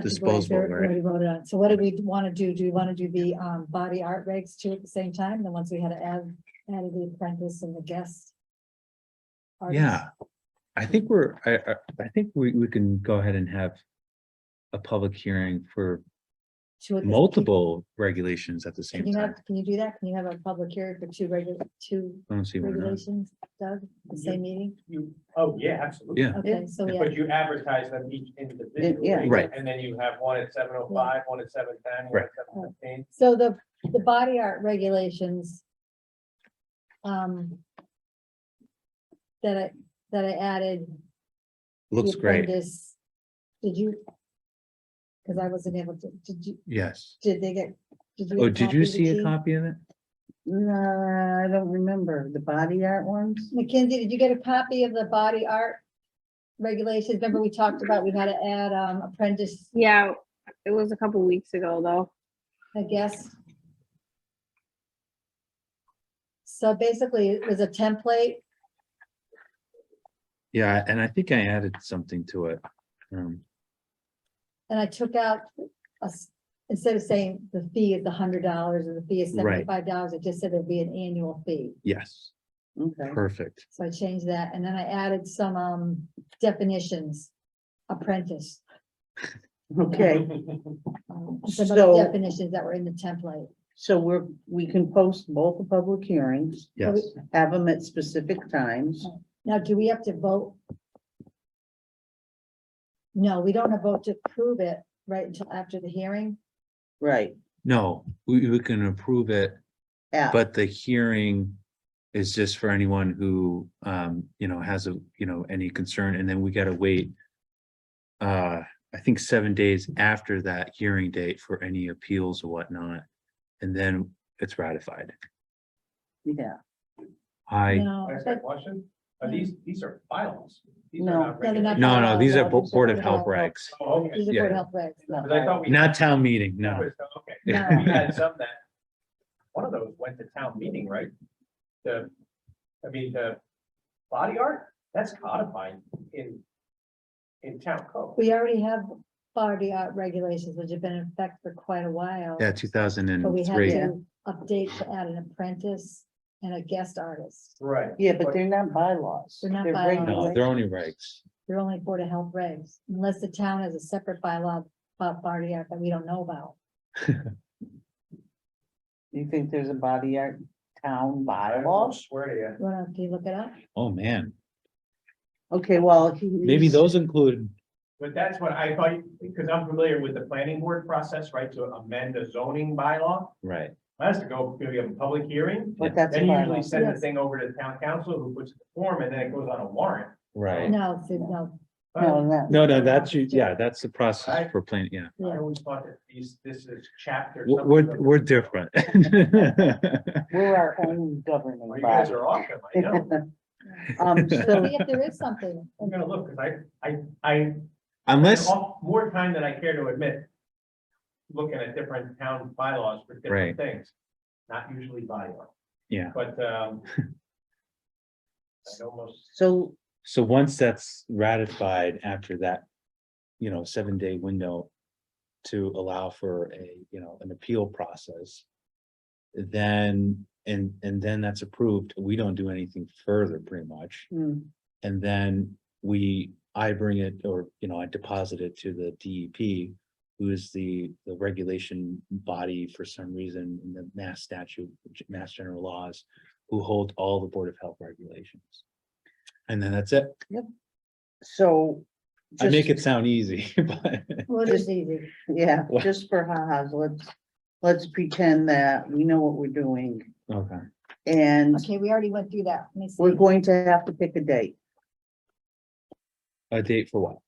Disposable, right? Already voted on. So what do we want to do? Do we want to do the body art regs too at the same time? The ones we had to add the apprentice and the guest? artists? yeah. I think I think we can go ahead and have a public hearing for Two at the- multiple regulations at the same Can you time. can you do that? Can you have a public hearing for two I don't see why not. regulations, Doug, the same meeting? Oh, yeah, absolutely. Yeah. Okay, so yeah, But you advertise them each individually. Yeah. Right. And then you have one at 7:05, one at 7:10, one Right. at 7:15. so the body art regulations. That I added. the Looks great. apprentice. Did you? Because I wasn't able to, Yes. did they get? Oh, did you see a Jean? copy of it? no, I don't remember the body art ones. Mackenzie, did you get a copy of the body art regulations? Remember we talked about, we had to add apprentice, Yeah, it was a couple weeks ago though. I guess. So basically, it was a template. Yeah, and I think I added something to it. And I took out instead of saying the fee is $100 or the fee is Right. $75, it just said there'd be an annual fee. Yes, Okay, perfect. So I changed that, and then I added some definitions. Apprentice, okay, some of the So- definitions that were in the template. so we can post both the public hearings, Yes, have them at specific times. Now, do we have to vote? No, we don't have vote to approve it right until after the hearing. Right, no, we can approve it, yeah, but the hearing is just for anyone who, has any concern, and then we gotta wait. I think 7 days after that hearing date for any appeals or whatnot, and then it's ratified. yeah. No, Can I ask a question? Are these are bylaws? These are No. not No, they're regulations. not. No, these are Bylaws, Board of these are Health bylaws. regs, Oh, okay. these are Yeah. Board of Health regs. Because I thought we. not town meeting, no. Okay, No. we had some that one of those went to town meeting, right? The body art, that's codified in town code. We already have body art regulations, which have been in effect for quite a while. Yeah, 2003. But we had to update to add an apprentice and a guest artist. Right. Yeah, but they're not bylaws. They're not bylaws. No, regulations. they're only regs. They're only Board of Health regs, unless the town has a separate bylaw about body art that we don't know about. You think there's a body art town I bylaw? will swear to you. Can you look it up? Oh, man. Okay, well. Maybe those include, But that's what I thought, because I'm familiar with the planning board process, right, to amend a zoning bylaw. right, Has to go, we have a public hearing, But that's a then usually bylaw. send the Yes. thing over to the town council, who puts the form, and then it goes on a warrant. right. No, no, No, that's you, yeah, that's the process Right. for planning, yeah. I always thought that this is chapter. We're different. We're our own governing Well, you guys body. are awesome, I know. So, see if there is something. I'm gonna look, because I Unless, more time than I care to admit. Looking at different town bylaws for Right. different things, not usually bylaw, yeah, but, I almost, so, so once that's ratified after that, 7-day window to allow for an appeal process, then, and then that's approved, we don't do anything further pretty much. hmm, And then I bring it, or, I deposit it to the DEP, who is the regulation body for some reason in the Mass statute, Mass General Laws, who hold all the Board of Health regulations. And then that's it. so. I make it just- sound easy, but Well, it is easy. Yeah, What? just for ha-has, let's pretend that we know what we're doing. okay. And Okay, we already went through that. Let me see. we're going to have to pick a date, A date for what?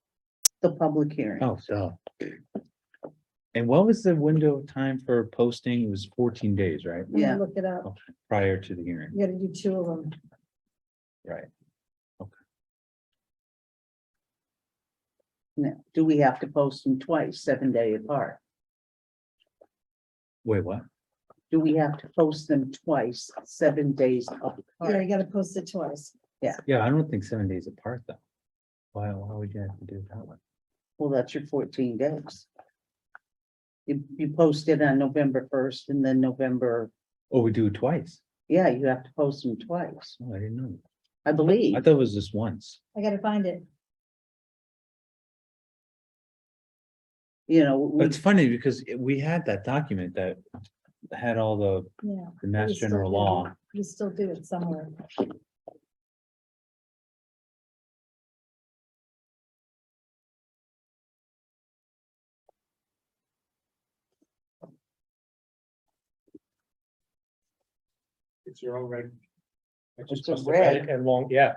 the public hearing. Oh, so. And what was the window of time for posting? It was 14 days, right? I'm gonna Yeah. look it up. Okay, prior to the hearing, You gotta do 2 of them. right? Now, do we have to post them twice, 7 day apart? Wait, what? Do we have to post them twice, 7 days Yeah, apart? you gotta post it twice. Yeah, I don't think 7 days apart though. Why would you have to do it that way? Well, that's your 14 days. You post it on November 1st and then November, Oh, we do it twice? yeah, you have to post them twice, Oh, I didn't know. I believe. I thought it was just once. I gotta find it. You know, But it's funny because we had that document that had all the Yeah, Mass We still General do. Law. you still do it somewhere. it's your own reg. It's a reg. And long, yeah,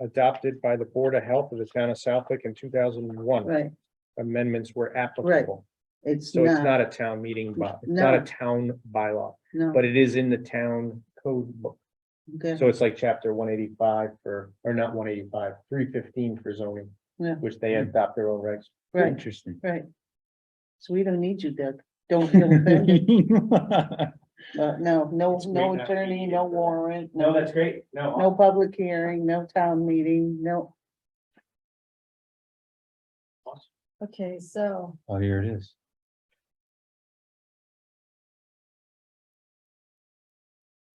adopted by the Board of Health of the town of Southwick in 2001. right, Amendments were applicable. it's So it's not, not a town meeting, it's not No. a town bylaw, no, but it is in the town code book. okay, So it's like chapter 185 or not 185, 315 for zoning. Yeah. Which they adopt their own regs. right, Interesting. right. So we don't need you, Doug, don't feel offended, no It's great no not attorney, being no here. warrant, No, no, that's great, no. no public hearing, no town meeting, no. Okay, so Oh, here it is.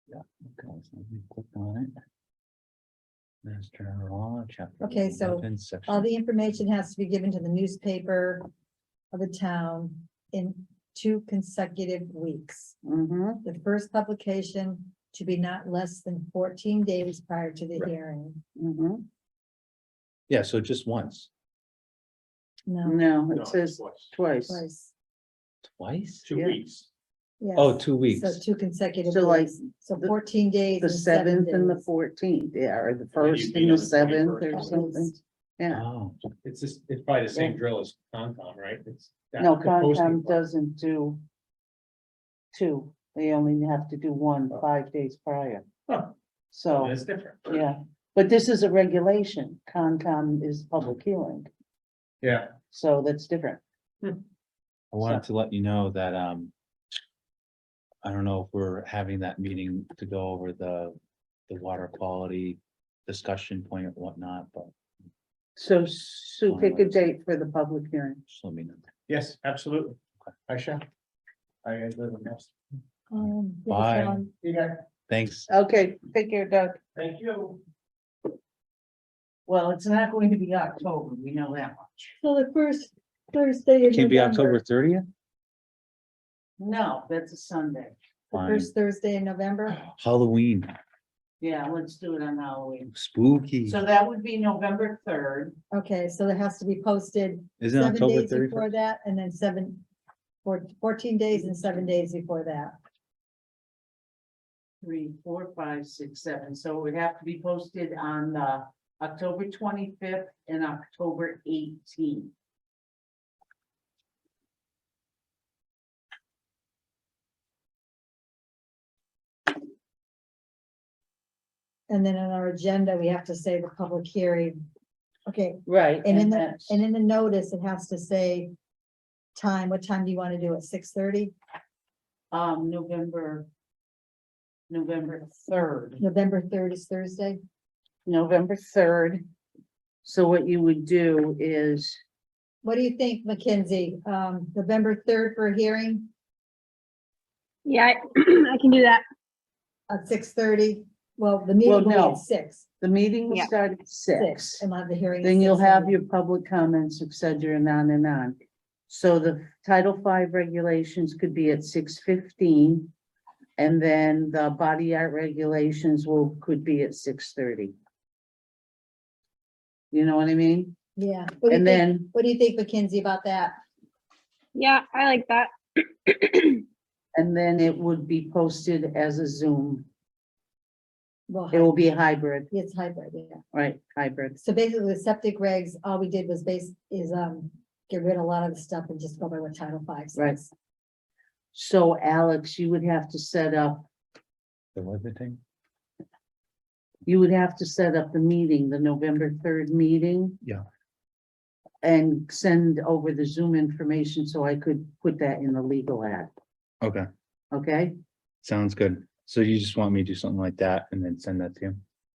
Yeah, okay, so we click on it. Mass General Law, chapter. Okay, so 11, section- all the information has to be given to the newspaper of the town in 2 consecutive weeks. Mm-hmm, The first publication to be not less than 14 days prior to the Right. hearing. mm-hmm, Yeah, so just once, No, no, No, it says twice. twice, twice. twice? 2 Yeah. weeks. Yes. Oh, 2 weeks. So 2 consecutive So like weeks. So the- 14 days. the and 7 7th and the days. 14th, yeah, or the Maybe first it'd and be the on the 7th 21st or at something, least. yeah. Oh, It's just, it's probably the same drill as Concom, right? It's that- No, the posting Concom part. doesn't do 2, they only have to do 1 5 days prior, Huh, so, That's different. yeah. But this is a regulation, Concom is public hearing, Yeah. so that's different. I wanted to let you know that, I don't know if we're having that meeting to go over the water quality discussion point or whatnot, but So Sue, pick a date for the public hearing. just let me know. Yes, absolutely. I shall. I live in this. Bye. You got. Thanks. Okay, take care, Doug. Thank you. Well, it's not going to be October, we know that much. So the first Thursday in Can't be November, October 30th? No, that's a Sunday. the first Thursday in November, Halloween, Yeah, let's do it on Halloween. spooky. So that would be November 3rd. okay, so it has to be posted Isn't 7 October days before 31st? that, and then 14 days and 7 days before that. 3, 4, 5, 6, 7. So it would have to be posted on October 25th and October 18th. And then on our agenda, we have to say the public hearing. Okay, Right. and in the, that's- and in the notice, it has to say time, what time do you want to do it, 6:30? November 3rd. November 3rd is Thursday? November 3rd. So what you would do is, What do you think, Mackenzie? November 3rd for a hearing Yeah, I can do that. at 6:30? Well, the meeting Well, will be no. at 6. the meeting will Yeah. start at 6. And we'll have the hearing. at Then you'll have 6:30. your public comments, et cetera, and on and on. So the Title V regulations could be at 6:15. And then the body art regulations could be at 6:30. You know what I mean? Yeah. What do you And think- then, What do you think, Mackenzie, about that? Yeah, I like that. and then it would be posted as a Zoom. Well, It will be hybrid, it's hybrid, yeah. right? Hybrid. So basically, the septic regs, all we did was get rid of a lot of the stuff and just go by what Title V Right. says. So Alex, you would have to set up, The weather thing? you would have to set up the meeting, the November 3rd meeting. Yeah. And send over the Zoom information so I could put that in the legal ad, Okay, okay? sounds good. So you just want me to do something like that and then send that to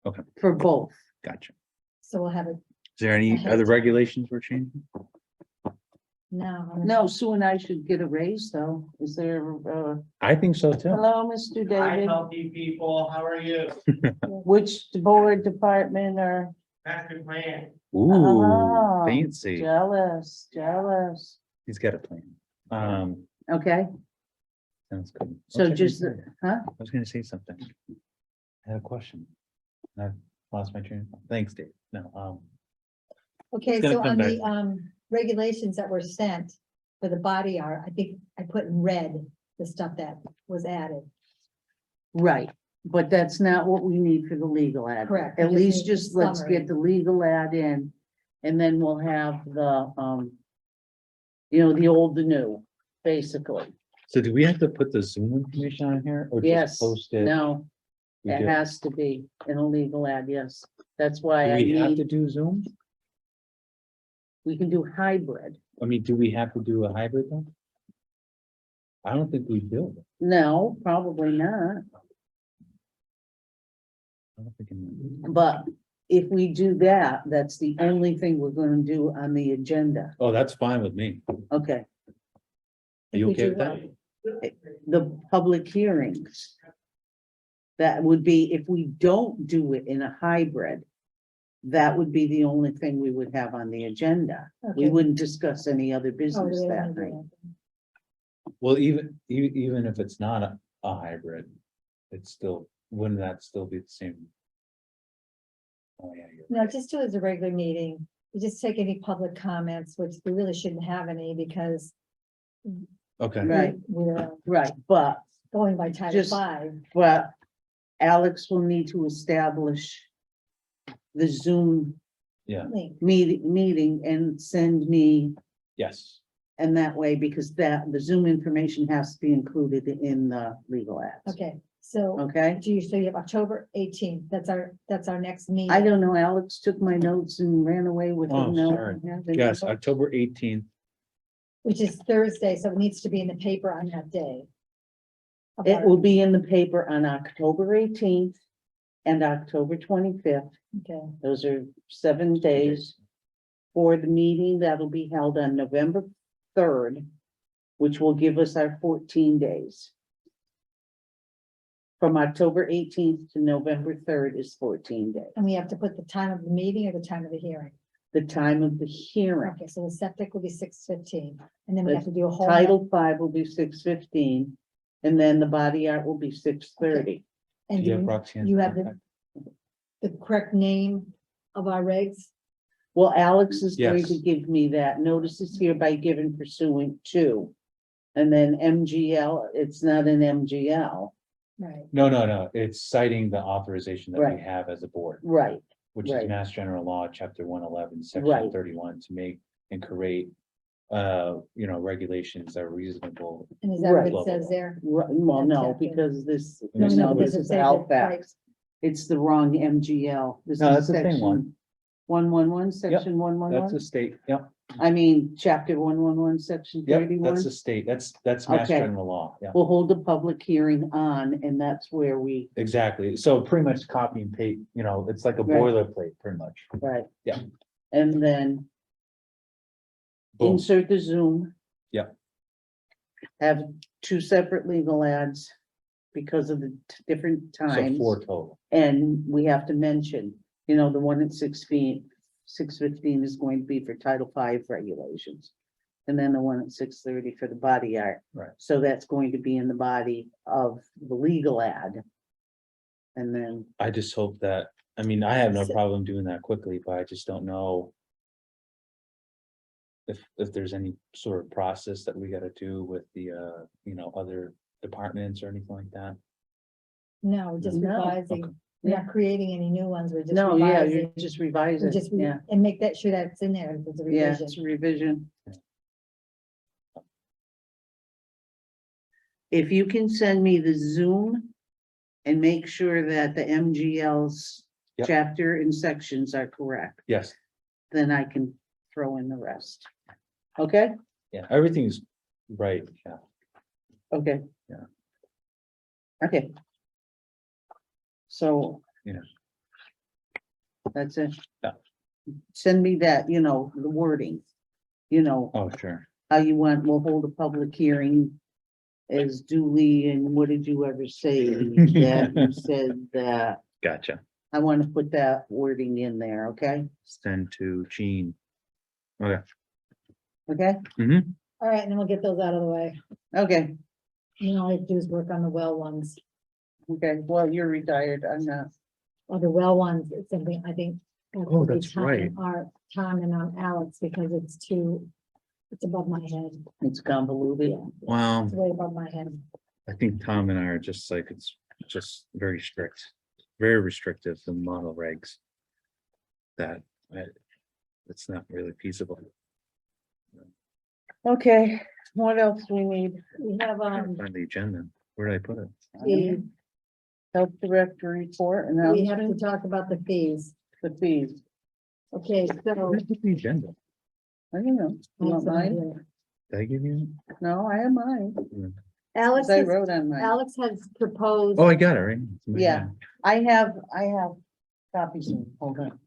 you? For both. Gotcha. So we'll have it Is there any Ahead of other time. regulations we're changing? now. No, Sue and I should get a raise though. Is there, I think so too. hello, Mr. Hi, David? healthy people, how are you? Which board department are Patrick Mann. Ooh, Oh, fancy. jealous? He's got a plan. Okay, Sounds good. so What was I just, gonna say? huh? I was gonna say something. I had a question. I lost my train of thought. Thanks, Dave. No, Okay, gonna so come on back. the regulations that were sent for the body art, I think I put in red the stuff that was added. Right, but that's not what we need for the legal ad. Correct. At We least need just let's summary. get the legal ad in, and then we'll have the, the old, the new, basically. so do we have to put the Zoom information on here or Yes, just post it? no, We it do. has to be in a legal ad, yes. That's why Do I we have to need, do Zoom? we can do hybrid. I mean, do we have to do a hybrid though? I don't think we do. No, probably not, I don't think it- but if we do that, that's the only thing we're gonna do on the agenda, Oh, that's fine with me. okay? Are you We okay do with that? The public hearings. That would be, if we don't do it in a hybrid, that would be the only thing we would have on the agenda. We Okay. wouldn't discuss any other Oh, business we don't that wanna do night. that. Well, even if it's not a hybrid, it's still, wouldn't that still be the same? Oh, yeah. you're No, right. just do it as a regular meeting. We just take any public comments, which we really shouldn't have any because Okay, Right. we're Right, but going by Title Just- V. Alex will need to establish the Zoom yeah, link. meeting and send me, yes, and that way, because the Zoom information has to be included in the legal ads. Okay, so Okay? so you have October 18th. That's our next meeting. I don't know, Alex took my notes and ran away with Oh, them. No, sorry. I have them. yes, October 18th. Which is Thursday, so it needs to be in the paper on that day. of It our- will be in the paper on October 18th and October 25th. Okay, Those are 7 days for the meeting that'll be held on November 3rd, which will give us our 14 days. From October 18th to November 3rd is 14 days. and we have to put the time of the meeting or the time of the hearing? The time of the hearing. Okay, so the septic will be 6:15, and then we have to do a whole. Title 5 will be 6:15, and then the body art will be 6:30. And Do you have you Roxanne's you have contact? the correct name of our regs? Well, Alex is going to Yes. give me that. Notice is hereby given pursuant to. And then MGL, it's not an MGL, Right, No, it's citing the authorization that we Right. have as a board, right, which is right. Mass General Law, Chapter 111, Right. Section 31, to make and create regulations that are reasonable. and is that what Right. it says there? Well, no, Chapter. because this, No, no, no, this does it is say that, Halifax. It's the wrong MGL. This No, is that's the same one. section 111, section That's 111. a state, yep, I mean, chapter 111, section yep, 31. that's a state, that's Mass Okay. General Law, yeah, We'll hold a public hearing on, and that's where we, exactly. So pretty much copy and paste, it's like a Right. boilerplate, pretty much. right. Yeah. And then Boom. insert the Zoom. Yep. Have 2 separate legal ads because of the different So times. 4 total. And we have to mention, the one at 6:15 is going to be for Title V regulations. And then the one at 6:30 for the body art. Right. So that's going to be in the body of the legal ad. And then, I just hope that, I have no So- problem doing that quickly, but I just don't know. If there's any sort of process that we gotta do with the, other departments or anything like that. No, we're just No, revising, okay. we're not creating any new ones, we're just no, yeah, revising. you're just revising, We're just, yeah, and make that sure that it's in there, if it's a yeah, revision. it's a revision. If you can send me the Zoom and make sure that the MGL's Yep. chapter and sections are correct, Yes, then I can throw in the rest. Okay, yeah, everything's right, yeah. okay. Yeah. Okay. So. Yeah. That's it. Yeah. Send me that, the wording, Oh, sure. how you want, we'll hold a public hearing as duly, and what did you ever say? That you said that, Gotcha. I want to put that wording in there, okay? Send to Gene. Okay. Okay, All right, and then we'll get those out of the way. okay, All I have to do is work on the well ones, okay, well, you're retired, I'm not, or the well ones, it's something I think. has Oh, to be that's Tom right. and Tom and Alex, because it's above my head. it's convoluted. Yeah, Well, it's way above my head. I think Tom and I are just like, it's just very strict, very restrictive, the model regs. That, it's not really feasible. Okay, what else do we need? We have, Can't find the agenda, where did I put it? the- Health director report and we have to talk about the fees. the fees, Okay, so. Where did I put the agenda? I don't know, you want mine? Did I give you? No, I have mine, Alex, I has- wrote on mine. Alex has proposed. Oh, I got it, right? It's in my Yeah. hand. I have copies, of them. Hold on.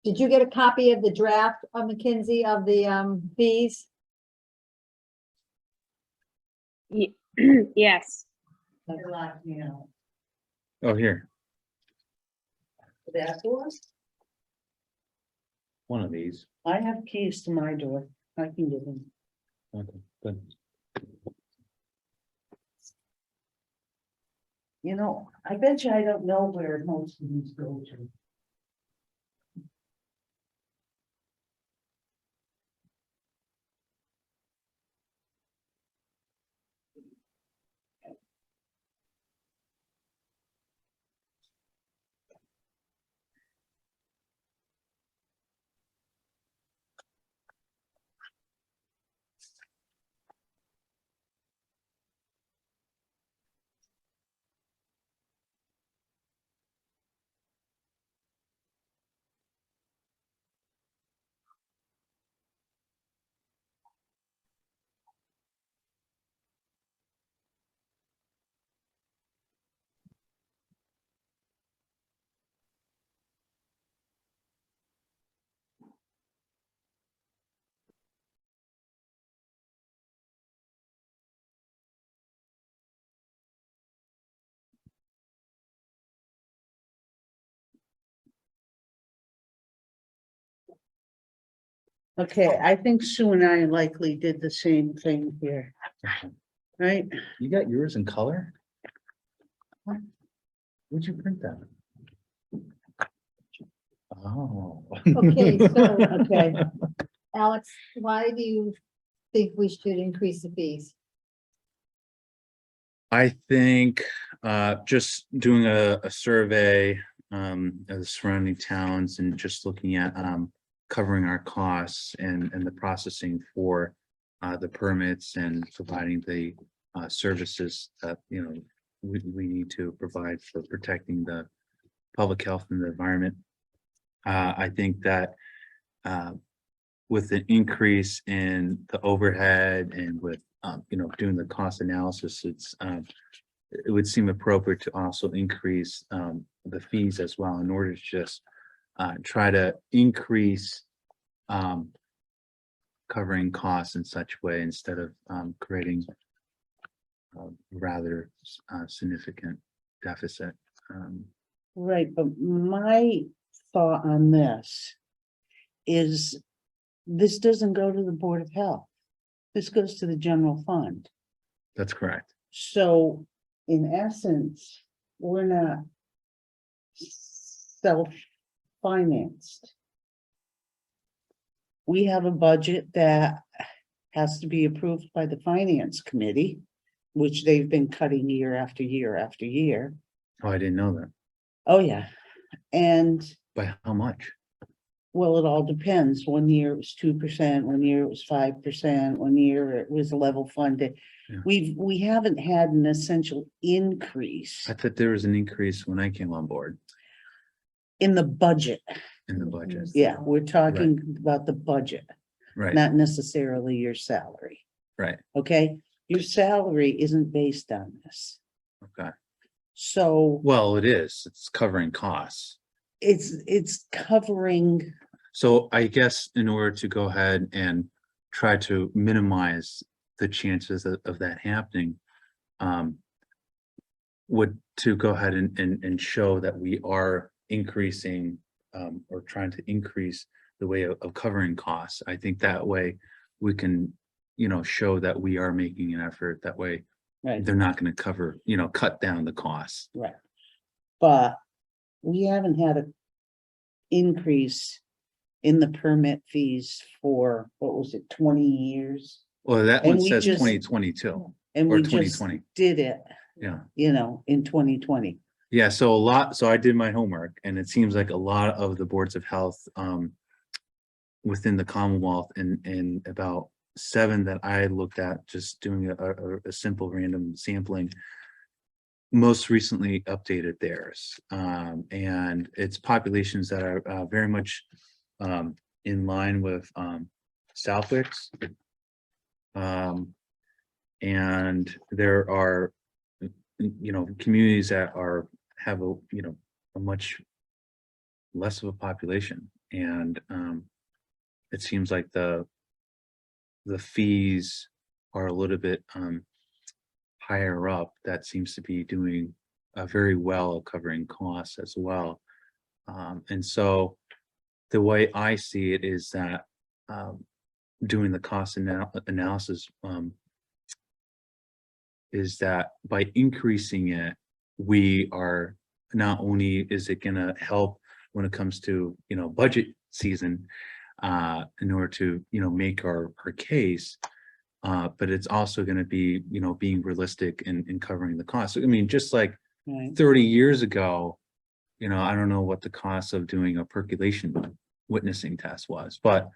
Did you get a copy of the draft of McKinsey of the fees? Yes. Oh, here, That was, one of these. I have keys to my door, I can get them. Okay, good. I bet you I don't know where most of these go to. Okay, I think Sue and I likely did the same thing here, right? You got yours in color? Would you print that? Oh. Okay, so- Okay, Alex, why do you think we should increase the fees? I think just doing a survey of the surrounding towns and just looking at covering our costs and the processing for the permits and providing the services that, you know, we need to provide for protecting the public health and the environment. I think that with an increase in the overhead and with you know, doing the cost analysis, it would seem appropriate to also increase the fees as well in order to just try to increase covering costs in such way instead of creating rather significant deficit. right, but my thought on this is this doesn't go to the Board of Health. This goes to the general fund. That's correct. So in essence, we're not self-financed. We have a budget that has to be approved by the finance committee, which they've been cutting year after year after year. Oh, I didn't know that. Oh, yeah. And By how much? well, it all depends. One year it was 2%, one year it was 5%, one year it was level funded. Yeah. We haven't had an essential increase I thought there was an increase when I came on board in the budget. in the budget. Yeah, we're talking about the budget, Right, not necessarily your salary, right. okay? Your salary isn't based on this. Okay. So Well, it is. It's covering costs. it's covering, So I guess in order to go ahead and try to minimize the chances of that happening, would to go ahead and show that we are increasing or trying to increase the way of covering costs. I think that way we can, you know, show that we are making an effort. That way right, they're not going to cover, you know, cut down the costs. right. But we haven't had a increase in the permit fees for, what was it, 20 years? Well, that And one we says just- 2022 And or we just 2020. did it, Yeah. you know, in 2020. Yeah, so I did my homework and it seems like a lot of the boards of health within the Commonwealth and about 7 that I looked at, just doing a simple random sampling, most recently updated theirs. And it's populations that are very much in line with Southwick's. And there are, you know, communities that have a, you know, a much less of a population. And it seems like the fees are a little bit higher up. That seems to be doing very well at covering costs as well. And so the way I see it is that doing the cost analysis is that by increasing it, we are not only is it going to help when it comes to, you know, budget season in order to, you know, make our case, but it's also going to be, you know, being realistic in covering the cost. I mean, just like Right, 30 years ago, you know, I don't know what the cost of doing a percolation witnessing test was, but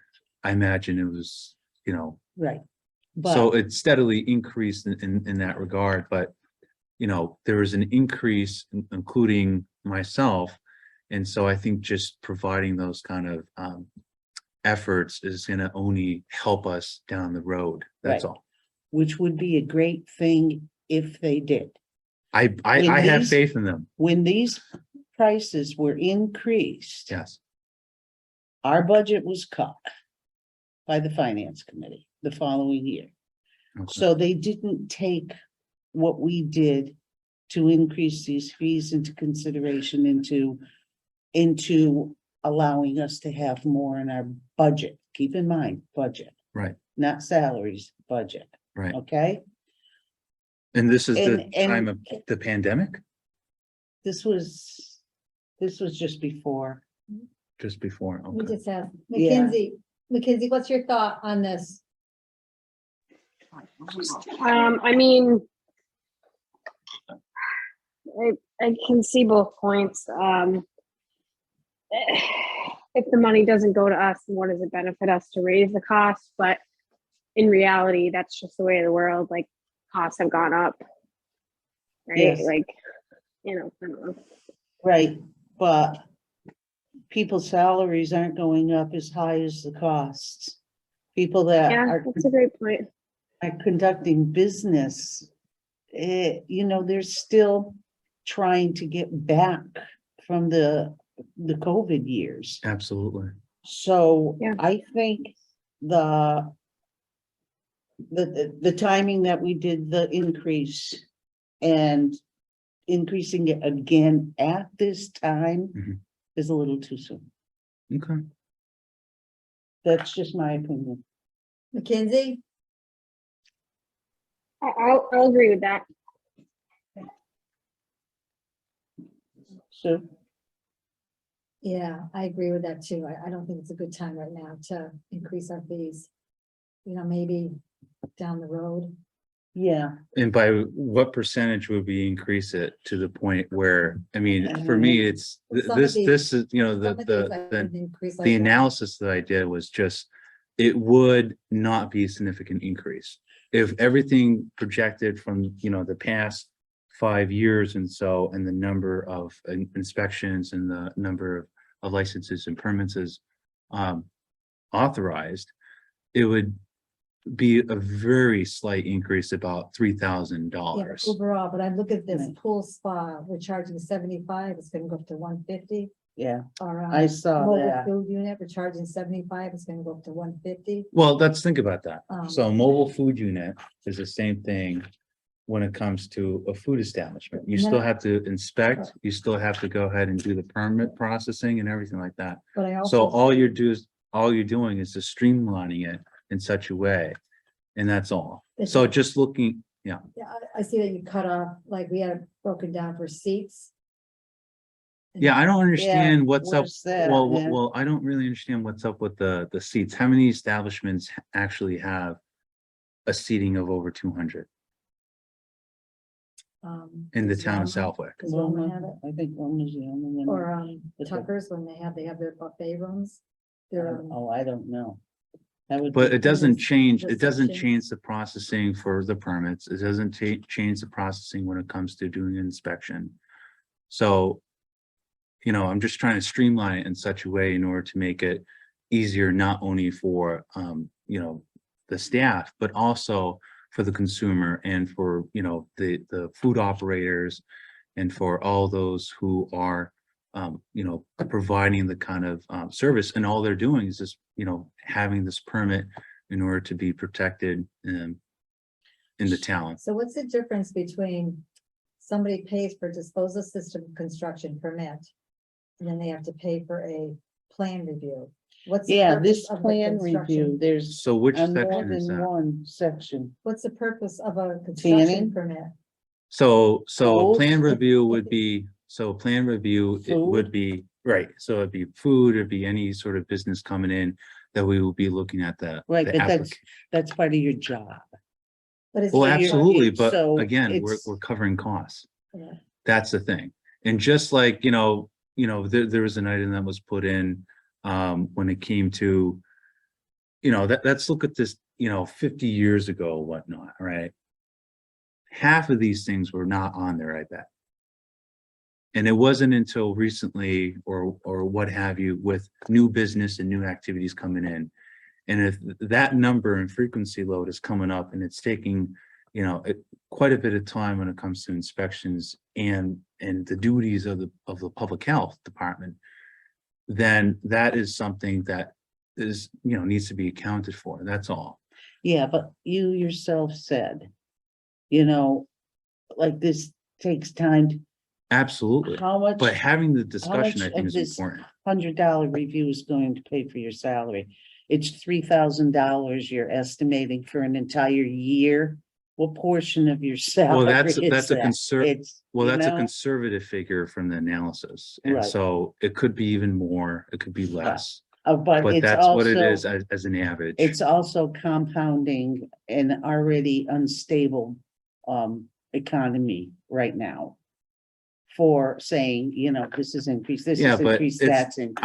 I imagine it was, you know, right. so But it steadily increased in that regard, but you know, there was an increase, including myself. And so I think just providing those kind of efforts is going to only help us down the road. That's Right. all. which would be a great thing if they did. I When have these- faith in them. When these prices were increased, Yes. our budget was cut by the finance committee the following year. Okay. So they didn't take what we did to increase these fees into consideration into allowing us to have more in our budget keep in mind, budget. Right. Not salaries, budget, right. okay? And this is the And- time of the pandemic, This was just before. just before, We okay. just have, Yeah. Mackenzie, what's your thought on this? I mean, I can see both points. If the money doesn't go to us, then what does it benefit us to raise the cost? But in reality, that's just the way of the world. Like, costs have gone up, right? Yes. Like, I don't know. Right, but people's salaries aren't going up as high as the costs. People that Yeah, are that's a great point. conducting business, they're still trying to get back from the COVID years. Absolutely. So Yeah. I think the timing that we did the increase and increasing it again at this time Mhm. is a little too soon. Okay. That's just my opinion. Mackenzie? I'll agree with that. So, Yeah, I agree with that too. I don't think it's a good time right now to increase our fees. Maybe down the road. yeah, And by what percentage would we increase it to the point where, I mean, for me, it's, Well, some of this these- is, Some of these I the would increase like the that. analysis that I did was just, it would not be a significant increase. If everything projected from, the past 5 years and so, and the number of inspections and the number of licenses and permits is authorized, it would be a very slight increase, about Yeah, $3,000. overall, but I look at this Right. pool spa, we're charging 75, it's gonna go up to 150. yeah, Or I saw mobile that. food unit, we're charging 75, it's gonna go up to 150. Well, let's think about that. Um, So a mobile food unit is the same thing when it comes to a food establishment. You And then still I- have to inspect, you still have to go ahead and do the permit processing and everything like that. But I So also, all you're doing is just streamlining it in such a way, and that's all. It's So just- just looking, yeah, I see that you cut off, like we had it broken down for seats. yeah, I don't understand what's up. where's that, Well, man? well, I don't really understand what's up with the seats. How many establishments actually have a seating of over 200 in the does town of Walmart- Southwick? Does Walmart have it? I think one was the only one. Or But the- Tuckers, when they have their buffet rooms. They're, Oh, I don't know. That would But be- it doesn't this- change, this it doesn't section. change the processing for the permits. It doesn't change the processing when it comes to doing an inspection. So, I'm just trying to streamline it in such a way in order to make it easier, not only for, the staff, but also for the consumer and for, the food operators and for all those who are, providing the kind of service, and all they're doing is just, having this permit in order to be protected in the town. so what's the difference between somebody pays for disposal system construction permit? And then they have to pay for a plan review? What's the Yeah, purpose this of the plan construction? review, there's So which on more section is than that? one section. What's the purpose of a construction Tanning? permit? So Food. plan review would be, it would Food. be, right, so it'd be food, it'd be any sort of business coming in that we will be looking at the. Right, the but applica- that's part of your job. But it's Well, you're- absolutely, but so again, it's- we're covering costs. Yeah. That's the thing. And just like, there was an item that was put in, when it came to, let's look at this, 50 years ago, whatnot, right? Half of these things were not on there, I bet. And it wasn't until recently or what have you, with new business and new activities coming in. And if that number and frequency load is coming up and it's taking, quite a bit of time when it comes to inspections and the duties of the public health department, then that is something that is, needs to be accounted for. That's all. Yeah, but you yourself said, like this takes time. Absolutely. How much But having the discussion, I much think, of is this- important. $100 review is going to pay for your salary? it's $3,000 you're estimating for an entire year. What portion of your salary that's is a that? It's, well, you that's a know? conservative figure from the analysis. And Right. so it could be even more, it could be less, But but it's that's what it is also, as an average. it's also compounding an already unstable economy right now. For saying, you know, this is increased, this Yeah, is but increased, it's- that's increased.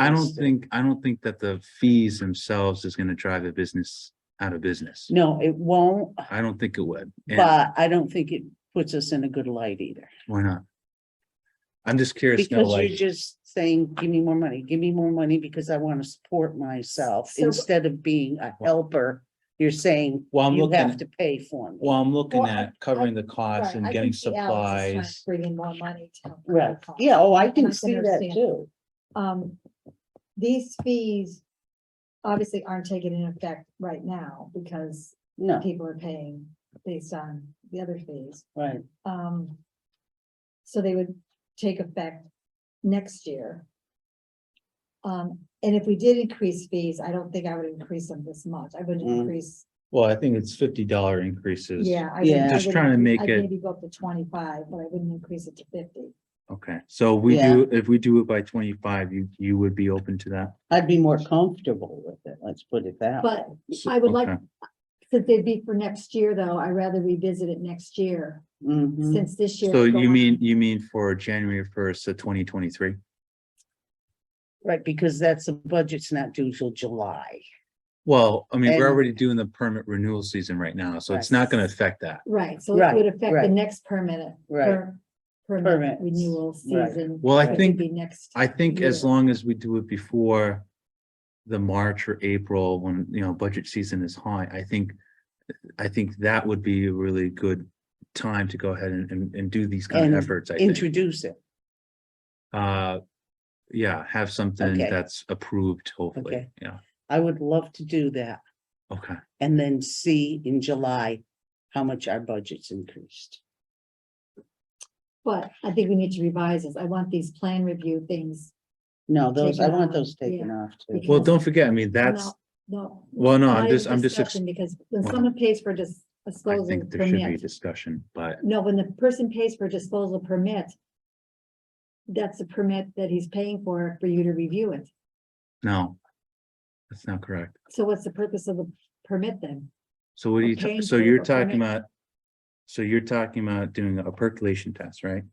I don't think that the fees themselves is gonna drive a business out of business. No, it won't, I don't think it would. And but I don't think it puts us in a good light either. why not? I'm just curious, to know, Because you're like, just saying, give me more money because I want to support myself So- instead of being a helper. You're saying well, I'm you have looking, to pay for me. well, I'm looking Well, at covering the costs Right, and I getting can see Alex is trying to supplies. Bring in more money to. help with Right, the cost. yeah, oh, I And can I see that understand. too. These fees obviously aren't taken in effect right now because No, people are paying based on the other fees. right, So they would take effect next year. And if we did increase fees, I don't think I would increase them this much. I wouldn't Mm. increase, Well, I think it's $50 increases. yeah. I Yeah. wouldn't- I Just wouldn't trying to increase- make I'd it- maybe go up to 25, but I wouldn't increase it to 50. Okay, so we Yeah. do, if we do it by 25, you would be open to that? I'd be more comfortable with it, let's put it that way. But So- I would like, okay. since they'd be for next year, though, I'd rather revisit it next year, Mhm. since this year. So is going- you mean for January 1st of 2023? Right, because that's the budget's not due till July. Well, I mean, we're And- already doing the permit renewal season right now, so it's Right. not gonna affect that. Right, so it Right, would affect the right. next permit. Right. Permit Permits, renewal right. season. Well, I which would think- be next. I think as year. long as we do it before the March or April, when, you know, budget season is high, I think that would be a really good time to go ahead and do these kind And of efforts, I think. Introduce it, Yeah, have something Okay. that's approved, hopefully, Okay. yeah, I would love to do that, okay. and then see in July how much our budget's increased. But I think we need to revise this. I want these plan review things. No, those, I Taken want off, those taken yeah. off too. Because- Well, don't forget, I mean, that's, No. well, no, not I'm even just, ex- discussion, Because when well, someone pays for just I disposal think there should be a permit, discussion, but no, when the person pays for disposal permit, that's a permit that he's paying for you to review it. no. That's not correct. So what's the purpose of the permit then? So what are you, paying so for you're a talking permit. about, so you're talking about doing a percolation test, right?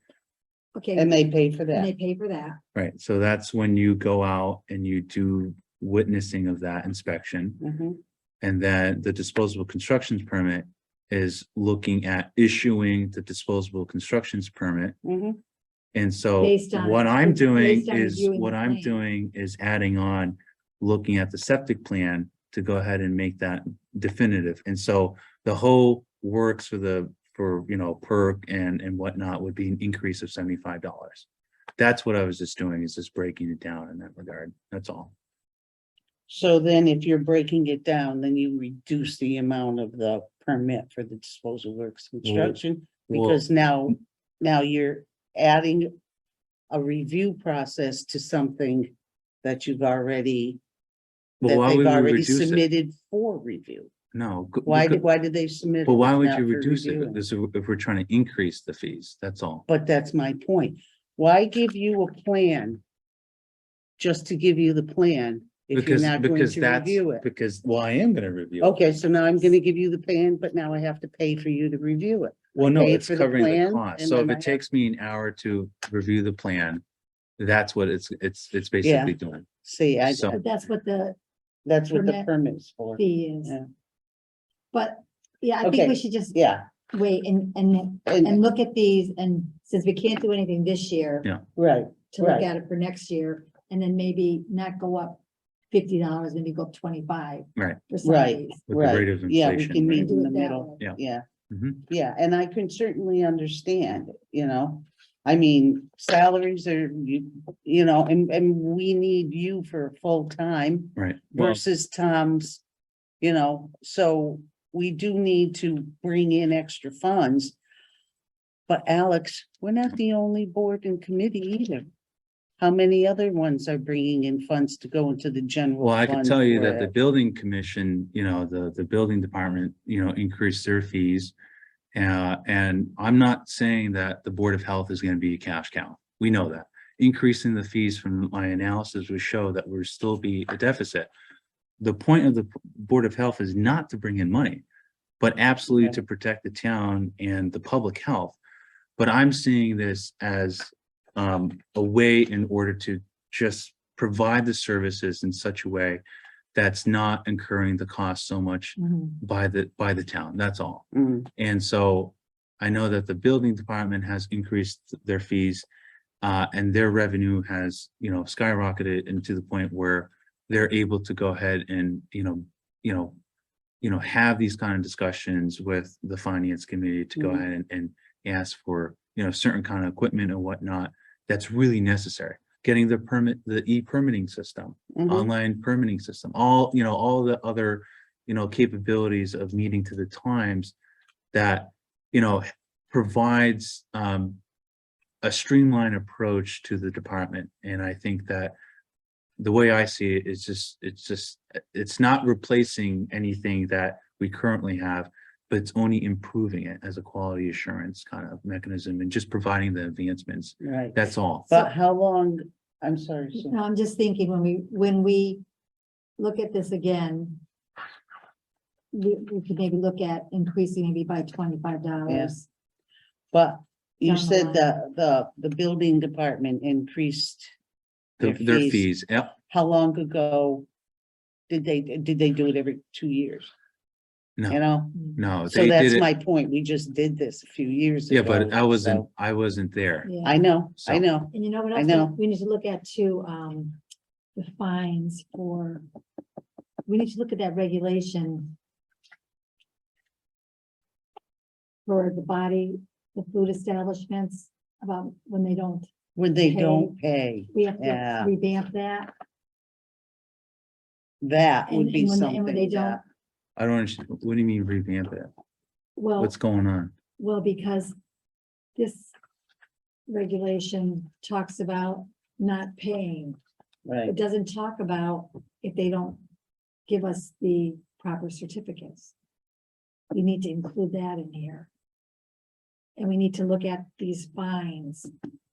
Okay, And they pay for and they that, pay for that. Right, so that's when you go out and you do witnessing of that inspection. Mhm. And then the disposable constructions permit is looking at issuing the disposable constructions permit. Mhm. And so Based on- what I'm doing based on is, reviewing what the I'm plan. doing is adding on, looking at the septic plan to go ahead and make that definitive. And so the whole works for, you know, perk and whatnot would be an increase of $75. That's what I was just doing, is just breaking it down in that regard. That's all. So then if you're breaking it down, then you reduce the amount of the permit for the disposal works construction. well- Because now you're adding a review process to something that you've already, Well, that why they've would we already reduce it? submitted for review. No. Why did they submit? But it why if would not you for reduce it? reviewing? This is if we're trying to increase the fees, that's all. But that's my point. Why give you a plan? Just to give you the plan if you're not going to review it? Because, well, I am gonna review. it. Okay, so now I'm gonna give you the plan, but now I have to pay for you to review it. Well, no, paid it's for the covering the plan, cost. and So if then I it have- takes me an hour to review the plan, that's what it's basically doing. See, So- But that's what the that's what the permit permit is for. fee is. Yeah. But, yeah, I think Okay. we should just Yeah, wait and and, look at these, and since we can't do anything this year. Yeah. right, To look right. at it for next year, and then maybe not go up $50, maybe go up 25. Right. For some of Right. these. With the rate right. of Yeah, we inflation, can right. meet Do in it the that middle. way. Yeah. Yeah, Mhm. yeah, and I can certainly understand, you know. I mean, salaries are, you know, and we need you for full time Right. Well, versus Tom's, you know, so we do need to bring in extra funds. But Alex, we're not the only board and committee either. How many other ones are bringing in funds to go into the general? Well, I can fund tell you for that the it? building commission, the building department, increased their fees. And I'm not saying that the Board of Health is gonna be a cash cow. We know that. Increasing the fees from my analysis would show that we're still be a deficit. The point of the Board of Health is not to bring in money, but absolutely Okay. to protect the town and the public health. But I'm seeing this as a way in order to just provide the services in such a way that's not incurring the cost so much Mhm. by the town. That's all. Mm, And so I know that the building department has increased their fees. And their revenue has, skyrocketed and to the point where they're able to go ahead and, have these kind of discussions with the finance committee to go Mhm. ahead and ask for, certain kind of equipment and whatnot that's really necessary. Getting the permit, the e-permitting system, mhm. online permitting system, all the other, capabilities of meeting to the times that, provides, a streamlined approach to the department. And I think that the way I see it is it's not replacing anything that we currently have, but it's only improving it as a quality assurance kind of mechanism and just providing the advancements. Right, That's all. but how long, I'm sorry, Sue. No, I'm just thinking when we look at this again, we could maybe look at increasing maybe by $25. But you Down the said line. the building department increased Their fees, yep. How long ago did they do it every 2 years? No. You know, No, so they that's did it. my point. We just did this a few years Yeah, ago. but so- I wasn't there. Yeah. I know, So- I know. And you know what I else know. we need to look at too, the fines we need to look at that regulation for the food establishments about when they don't, When they Pay. don't pay, we have Yeah. to revamp that. that would And be when they something. don't, I don't understand. What do you mean revamp it? well, What's going on? well, because this regulation talks about not paying. Right, It doesn't talk about if they don't give us the proper certificates. We need to include that in here. And we need to look at these fines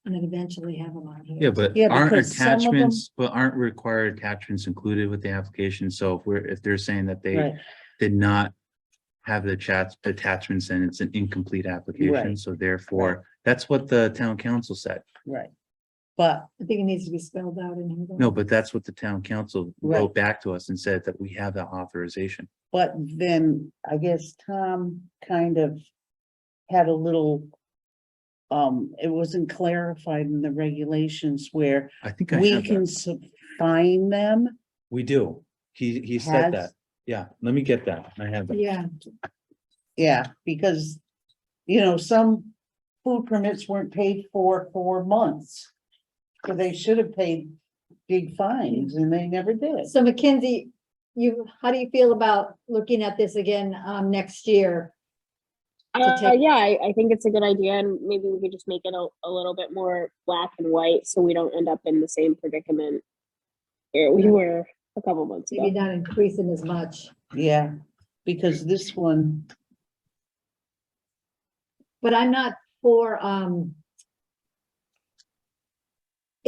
and then eventually have them on here. Yeah, but Yeah, aren't because some of them- attachments, but aren't required attachments included with the application? So if they're saying that they right, did not have the attachments and it's an incomplete application, Right. so therefore, that's what the town council said. right. But, I think it needs to be spelled out in here. though. No, but that's what the town council Right. wrote back to us and said that we have that authorization. but then I guess Tom kind of had a little, it wasn't clarified in the regulations where I think I we have can that. fine them. We do. He said Has- that. Yeah, let me get that. I have that. Yeah, Yeah, because, some food permits weren't paid for months. So they should have paid big fines and they never did. so Mackenzie, how do you feel about looking at this again, next year? take- Yeah, I think it's a good idea, and maybe we could just make it a little bit more black and white, so we don't end up in the same predicament here we were a couple months Maybe ago. not increasing as much, Yeah, because this one, but I'm not for,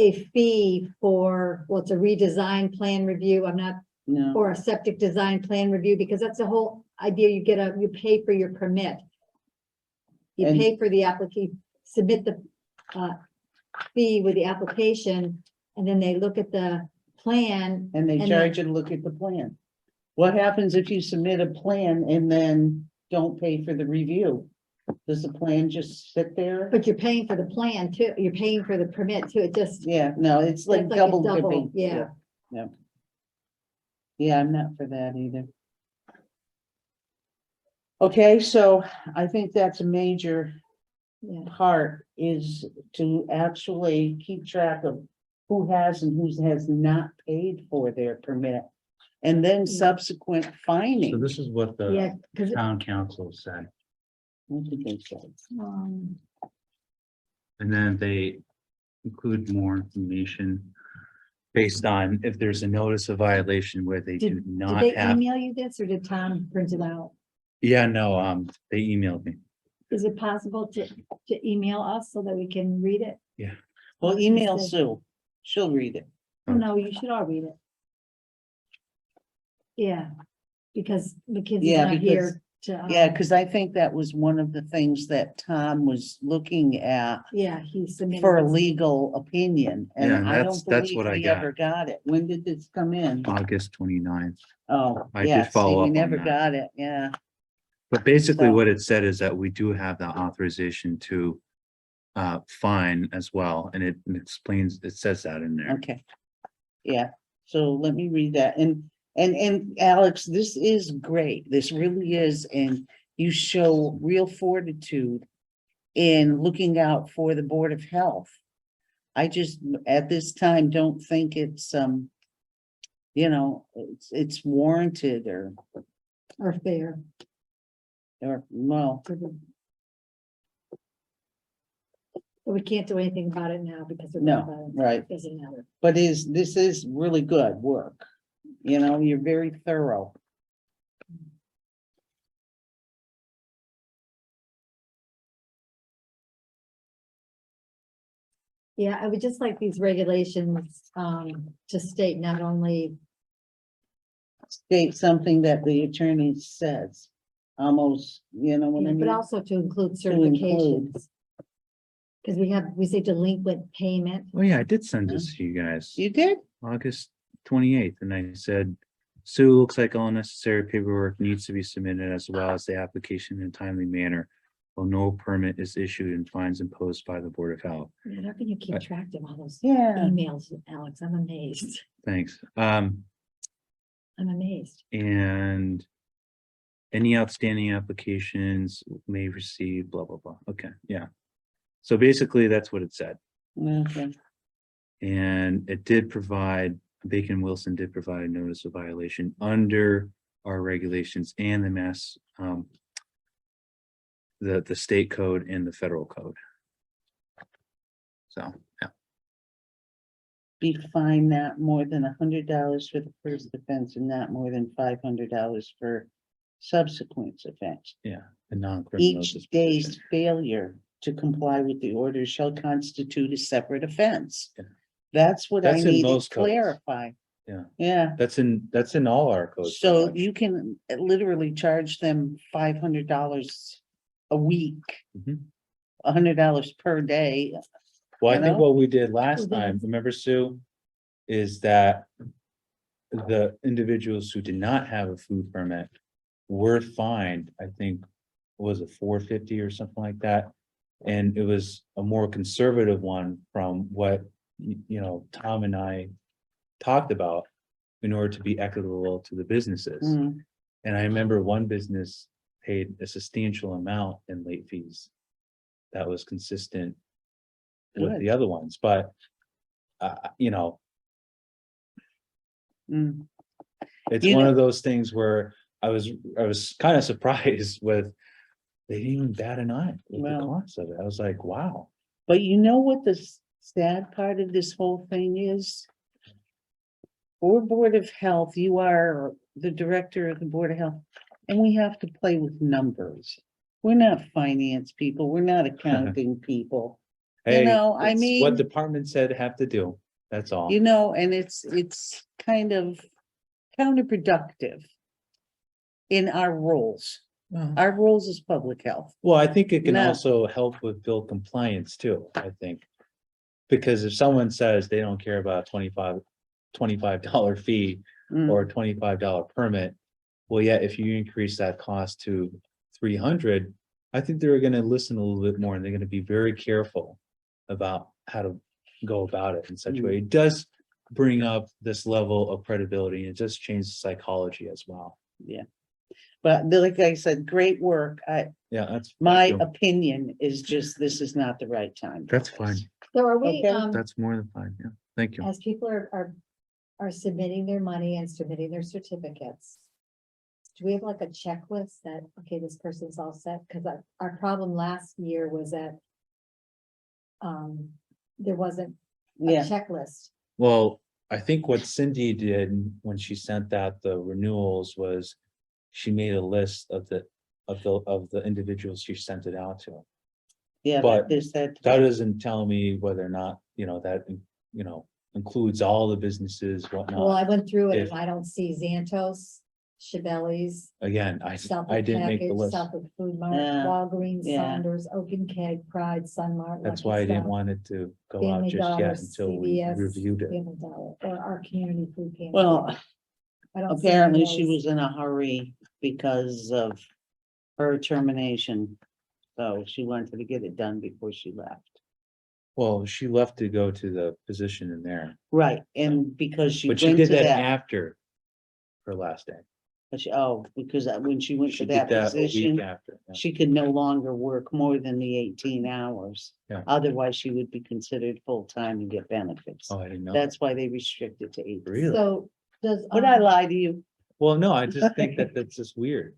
a fee for, well, it's a redesign plan review. I'm not no, or a septic design plan review, because that's the whole idea. You pay for your permit. You And- pay for the application, submit the fee with the application, and then they look at the plan. and they and charge you to look at the plan. What happens if you submit a plan and then don't pay for the review? Does the plan just sit there? But you're paying for the plan too. You're paying for the permit too. It just. Yeah, no, it's like That's like a double double, dipping. yeah. Yeah. Yeah, I'm not for that either. Okay, so I think that's a major Yeah, part is to actually keep track of who has and who has not paid for their permit. And then subsequent So finding. this is what yeah, the because, town council said. What did they say? And then they include more information based on if there's a notice of violation where they do Did not they have. email you this or did Tom print it out? Yeah, no, they emailed me. Is it possible to email us so that we can read it? Well, Or email instead- Sue, she'll read it. Oh, no, you should all read it. Yeah, because McKinsey's Yeah, not because- here to. Yeah, because I think that was one of the things that Tom was looking at Yeah, he submitted. for a this. legal opinion, and Yeah, I that's- don't that's believe what I we got. ever got it. When did this come in? August 29th. Oh, I did yeah, see, follow we up on never that. got it, yeah. But basically So- what it said is that we do have the authorization to fine as well, and it explains, it says that in there. Okay. Yeah, so let me read that. And Alex, this is great. This really is, and you show real fortitude in looking out for the Board of Health. I just, at this time, don't think it's, it's warranted or, Or fair. well, for the- But we can't do anything about it now because. of No, the- right. Doesn't matter. but this is really good work. You're very thorough. Yeah, I would just like these regulations, to state not only, State something that the attorney says, almost, you know what I but mean? also to include include. certifications. Because we say delinquent payment. Oh, yeah, I did send this to you guys. You did? August 28th, and I said, Sue, looks like all necessary paperwork needs to be submitted as well as the application in a timely manner. While no permit is issued and fines imposed by the Board of Health. Man, how can you keep track of all those Yeah. emails, Alex? I'm amazed. Thanks. I'm amazed. And any outstanding applications may receive blah, blah, blah. Okay, yeah. So basically, that's what it said. Okay. And it did provide, Bacon Wilson did provide a notice of violation under our regulations and the mass, the state code and the federal code. So, yeah, Be fined not more than $100 for the first offense and not more than $500 for subsequent offense. yeah, the non-criminal. Each disposition. day's failure to comply with the order shall constitute a separate offense. Yeah. That's what I That's in need to most codes. clarify. Yeah. Yeah, That's in all our codes. so pretty much. you can literally charge them $500 a week. Mhm. $100 per day. Well, I you think know? what we did last Well, time, that's- remember, Sue? Is that the individuals who did not have a food permit were fined, I think, was it $450 or something like that? And it was a more conservative one from what, Tom and I talked about in order to be equitable to the businesses. Mm, And I remember one business paid a substantial amount in late fees. That was consistent with Good. the other ones, but mm. it's You one know- of those things where I was kind of surprised with, they didn't even bat an eye with the Well. cost of it. I was like, wow. But you know what the sad part of this whole thing is? For Board of Health, you are the director of the Board of Health, and we have to play with numbers. We're not finance people, we're not accounting people, Hey, know, I it's mean- what department said have to do. That's all. and it's kind of counterproductive in our roles. Well, Our roles is public health. I think it can No. also help with bill compliance too, I think. Because if someone says they don't care about $25 fee Mm, or a $25 permit. Well, yeah, if you increase that cost to 300, I think they're gonna listen a little bit more and they're gonna be very careful about how to go about it in such a way. It does bring up this level of credibility and it just changes psychology as well. But like I said, great work. Yeah, that's. My thank you. opinion is just, this is not the right time. for That's this. fine. So are we, Okay. That's more than fine. Yeah, thank you. as people are submitting their money and submitting their certificates. Do we have like a checklist that, okay, this person's all set? Because our problem last year was that there wasn't a Yeah, checklist. Well, I think what Cindy did when she sent out the renewals was she made a list of the individuals she sent it out to. yeah, But but there's that. That doesn't tell me whether or not, that, includes all the businesses, Well, whatnot. I went through it If- and I don't see Xantos, Chevelle's, Again, I Southwick didn't make the Package, list. Southwick Food Mart, Yeah, Walgreens, yeah. Saunders, Oak and Keg, Pride, Sunmart. That's Lucky why I didn't Star, want it to go out Family just Dollar, yet until we CVS, reviewed it. Family Dollar, or our community food pantry. Well, I don't see apparently she those. was in a hurry because of her termination. So she wanted to get it done before she left. Well, she left to go to the position in there, Right, and because she but she went did to that that, after her last day. because when she went She to did that that a week position, after. Yeah. she could no longer work more than the 18 hours. Yeah. Otherwise, she would be considered full-time and get benefits. Oh, I didn't know. That's why they restricted to 18. Really? So does. Would I lie to you? Well, no, I just think that that's just weird.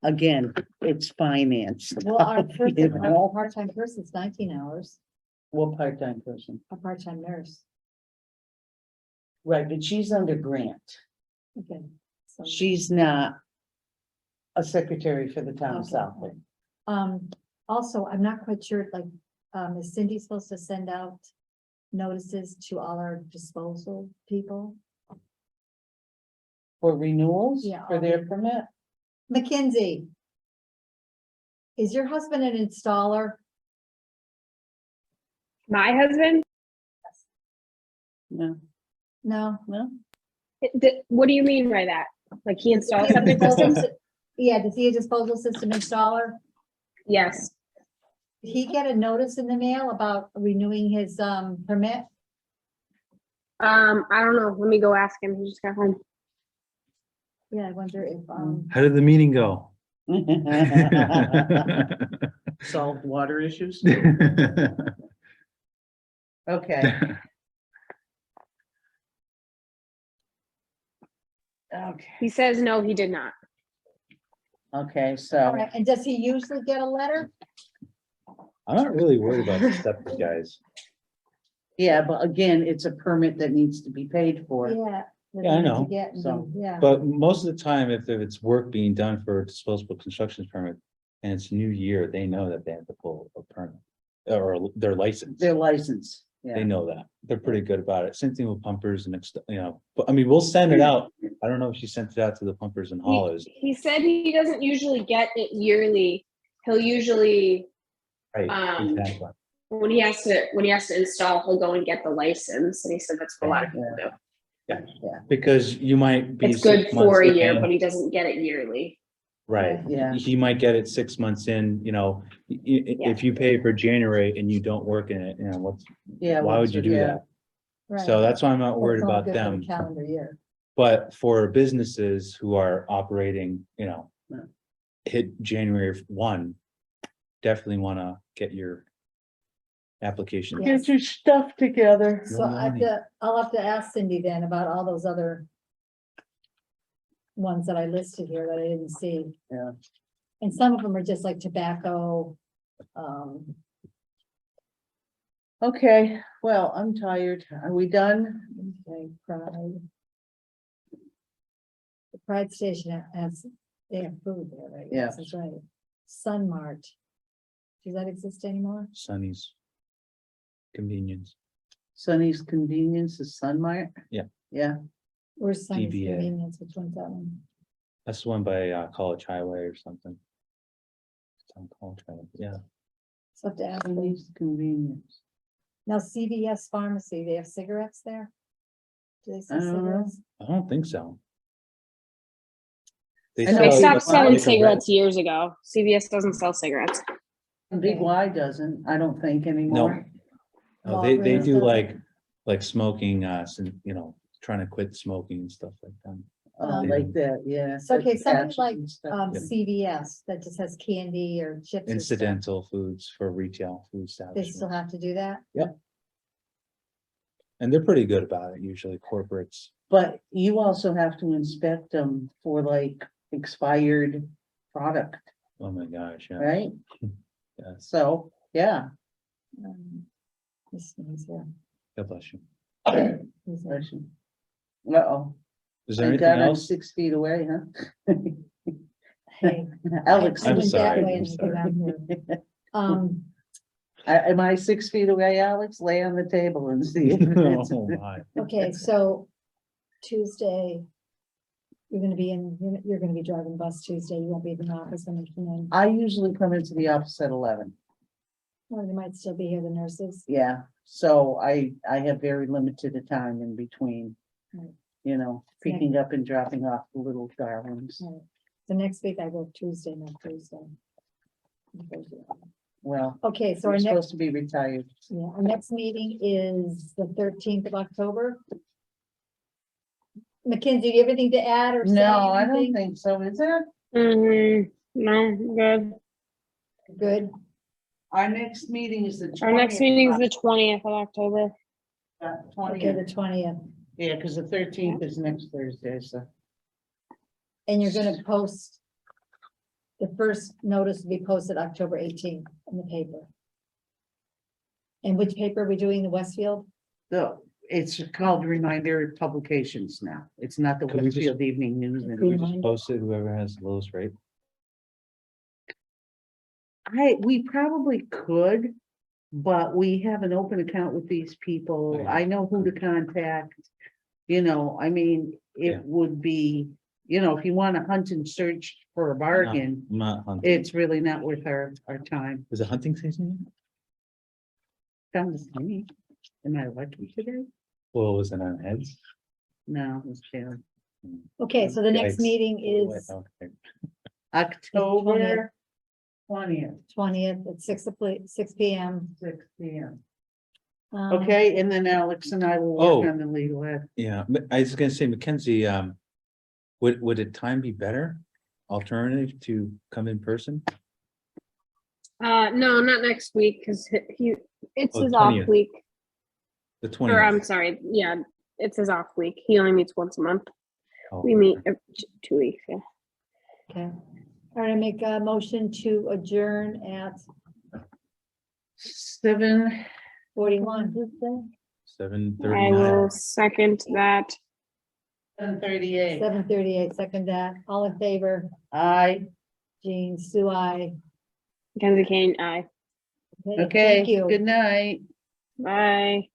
Again, it's finance. Well, our You person, know? our part-time person's 19 hours, What part-time person? a part-time nurse. Right, but she's under grant. Okay. so- She's not a secretary for the town of Okay. Southwick. Also, I'm not quite sure, like, is Cindy supposed to send out notices to all our disposal people? For renewals? Yeah, For their permit? Mackenzie. Is your husband an installer? My husband? No, No. no. What do you mean by that? Like he installs septic systems? Yeah, does he a disposal system installer? Yes. Did he get a notice in the mail about renewing his permit? I don't know. Let me go ask him. He just got home. Yeah, I wonder if How did the meeting go? Solved water issues? Okay. Okay, He says no, he did not. okay, all so, right, and does he usually get a letter? I'm not really worried about the septic guys. yeah, but again, it's a permit that needs to be paid for. Yeah. that Yeah, I we need to know. get and So, do, yeah. But most of the time, if it's work being done for a disposable construction permit and it's new year, they know that they have to pull a permit or their license. Their license, They yeah. know that. They're pretty good about it. Same thing with pumpers and, but I mean, we'll send it out. I don't know if she sent it out to the pumpers and haulers. He said he doesn't usually get it yearly. He'll usually, Right, um, exactly. when he has to install, he'll go and get the license. And he said that's what a lot of people do. Because you might be. It's good 6 months for a year, in, but he doesn't get it yearly. Right. Yeah. He might get it 6 months in, if you pay for January and you don't work in it, what's, Yeah. why would you do yeah. that? Right. So that's why I'm not Well, worried it's all about good for the them. Calendar year. But for businesses who are operating, Yeah. hit January 1, definitely wanna get your application. Yeah. Get your stuff together. So I'll have to ask Cindy then about all those other ones that I listed here that I didn't see. Yeah. And some of them are just like tobacco. Okay, well, I'm tired. Are we done? Okay, Pride. The Pride Station has, they have food there, right? Yeah. Yes, that's right. Sunmart. Does that exist anymore? Sunny's convenience. Sunny's Convenience is Sunmart? Yeah. Yeah, Where's Sunny's DBA. Convenience? Which one's that one? That's the one by College Highway or something. It's on College Highway, yeah. So I have to ask them. Sunny's Convenience. Now CVS Pharmacy, they have cigarettes there? Do they I sell don't know. cigarettes? I don't think so. I know They Big stopped Y selling is a cigarettes years ago. CVS doesn't sell cigarettes. Big Okay. Y doesn't, I don't think anymore. No, they Walgreens do doesn't. like smoking, trying to quit smoking and stuff like that. Like that, yeah. So, okay, like something patches like, and stuff. Yeah. CVS that just has candy or chips. or stuff. Incidental foods for retail food They still establishments. have to do that? And they're pretty good about it, usually corporates. But you also have to inspect them for like expired product, Oh my gosh, yeah. right? Yes. So, yeah, Um, He's here. God bless you. He's here. Uh-oh. Is there I anything got him else? 6 feet away, huh? Hey, Alex. I I'm went that sorry, way I'm and I got sorry. here. Am I 6 feet away, Alex? Lay on the table and see. if it's- Oh, my. Okay, so Tuesday, you're gonna be you're gonna be driving bus Tuesday. You won't be in the office when you come in. I usually come into the office at 11. Or you might still be here, the nurses. Yeah, so I have very limited a time in between. Right. You know, picking up and dropping off the little darlings. Right. So next week I work Tuesday, not Thursday. Well, Okay, so we're our next, supposed to be retired. yeah, our next meeting is the 13th of October. Mackenzie, do you have anything to add or say? No, I don't anything? think so, is it? No, good. Good. Our next meeting is the 20th. Our next meeting is the 20th of October. Okay, the 20th. Yeah, because the 13th is next Thursday, so. And you're gonna post. The first notice will be posted October 18th in the paper. And which paper are we doing, the Westfield? It's called Reminder Publications now. It's not the Could we just- Westfield Evening News. Can we anymore. just post it, whoever has the lowest rate? We probably could, but we have an open account with these people. Okay. I know who to contact. You know, I mean, Yeah. it would be, you know, if you want to hunt and search for a bargain, I'm not hunting. it's really not worth our time. Is it hunting season? yet? Sounds funny. Am I lucky today? Well, was it on heads? No, it's fair. Okay, so the next Yikes. meeting Oh, is okay. October 20th, 20th at 6 p.m. 6 p.m. Um, Okay, and then Alex and I will Oh. work on the legal ad. Yeah, but I was gonna say, Mackenzie, would a time be better? Alternative to come in person? No, not next week, because it's Oh, his off 20th. week. The Or I'm 20th? sorry, yeah, it's his off week. He only meets once a month. Oh, We meet every 2 weeks, yeah. Okay. All right, I make a motion to adjourn at 7. 41. 7:39. I will second that. 7:38. 7:38, second that. All in favor? Aye. Jean, Sue, I. Mackenzie Kane, aye. Okay, Thank you. good night. Bye.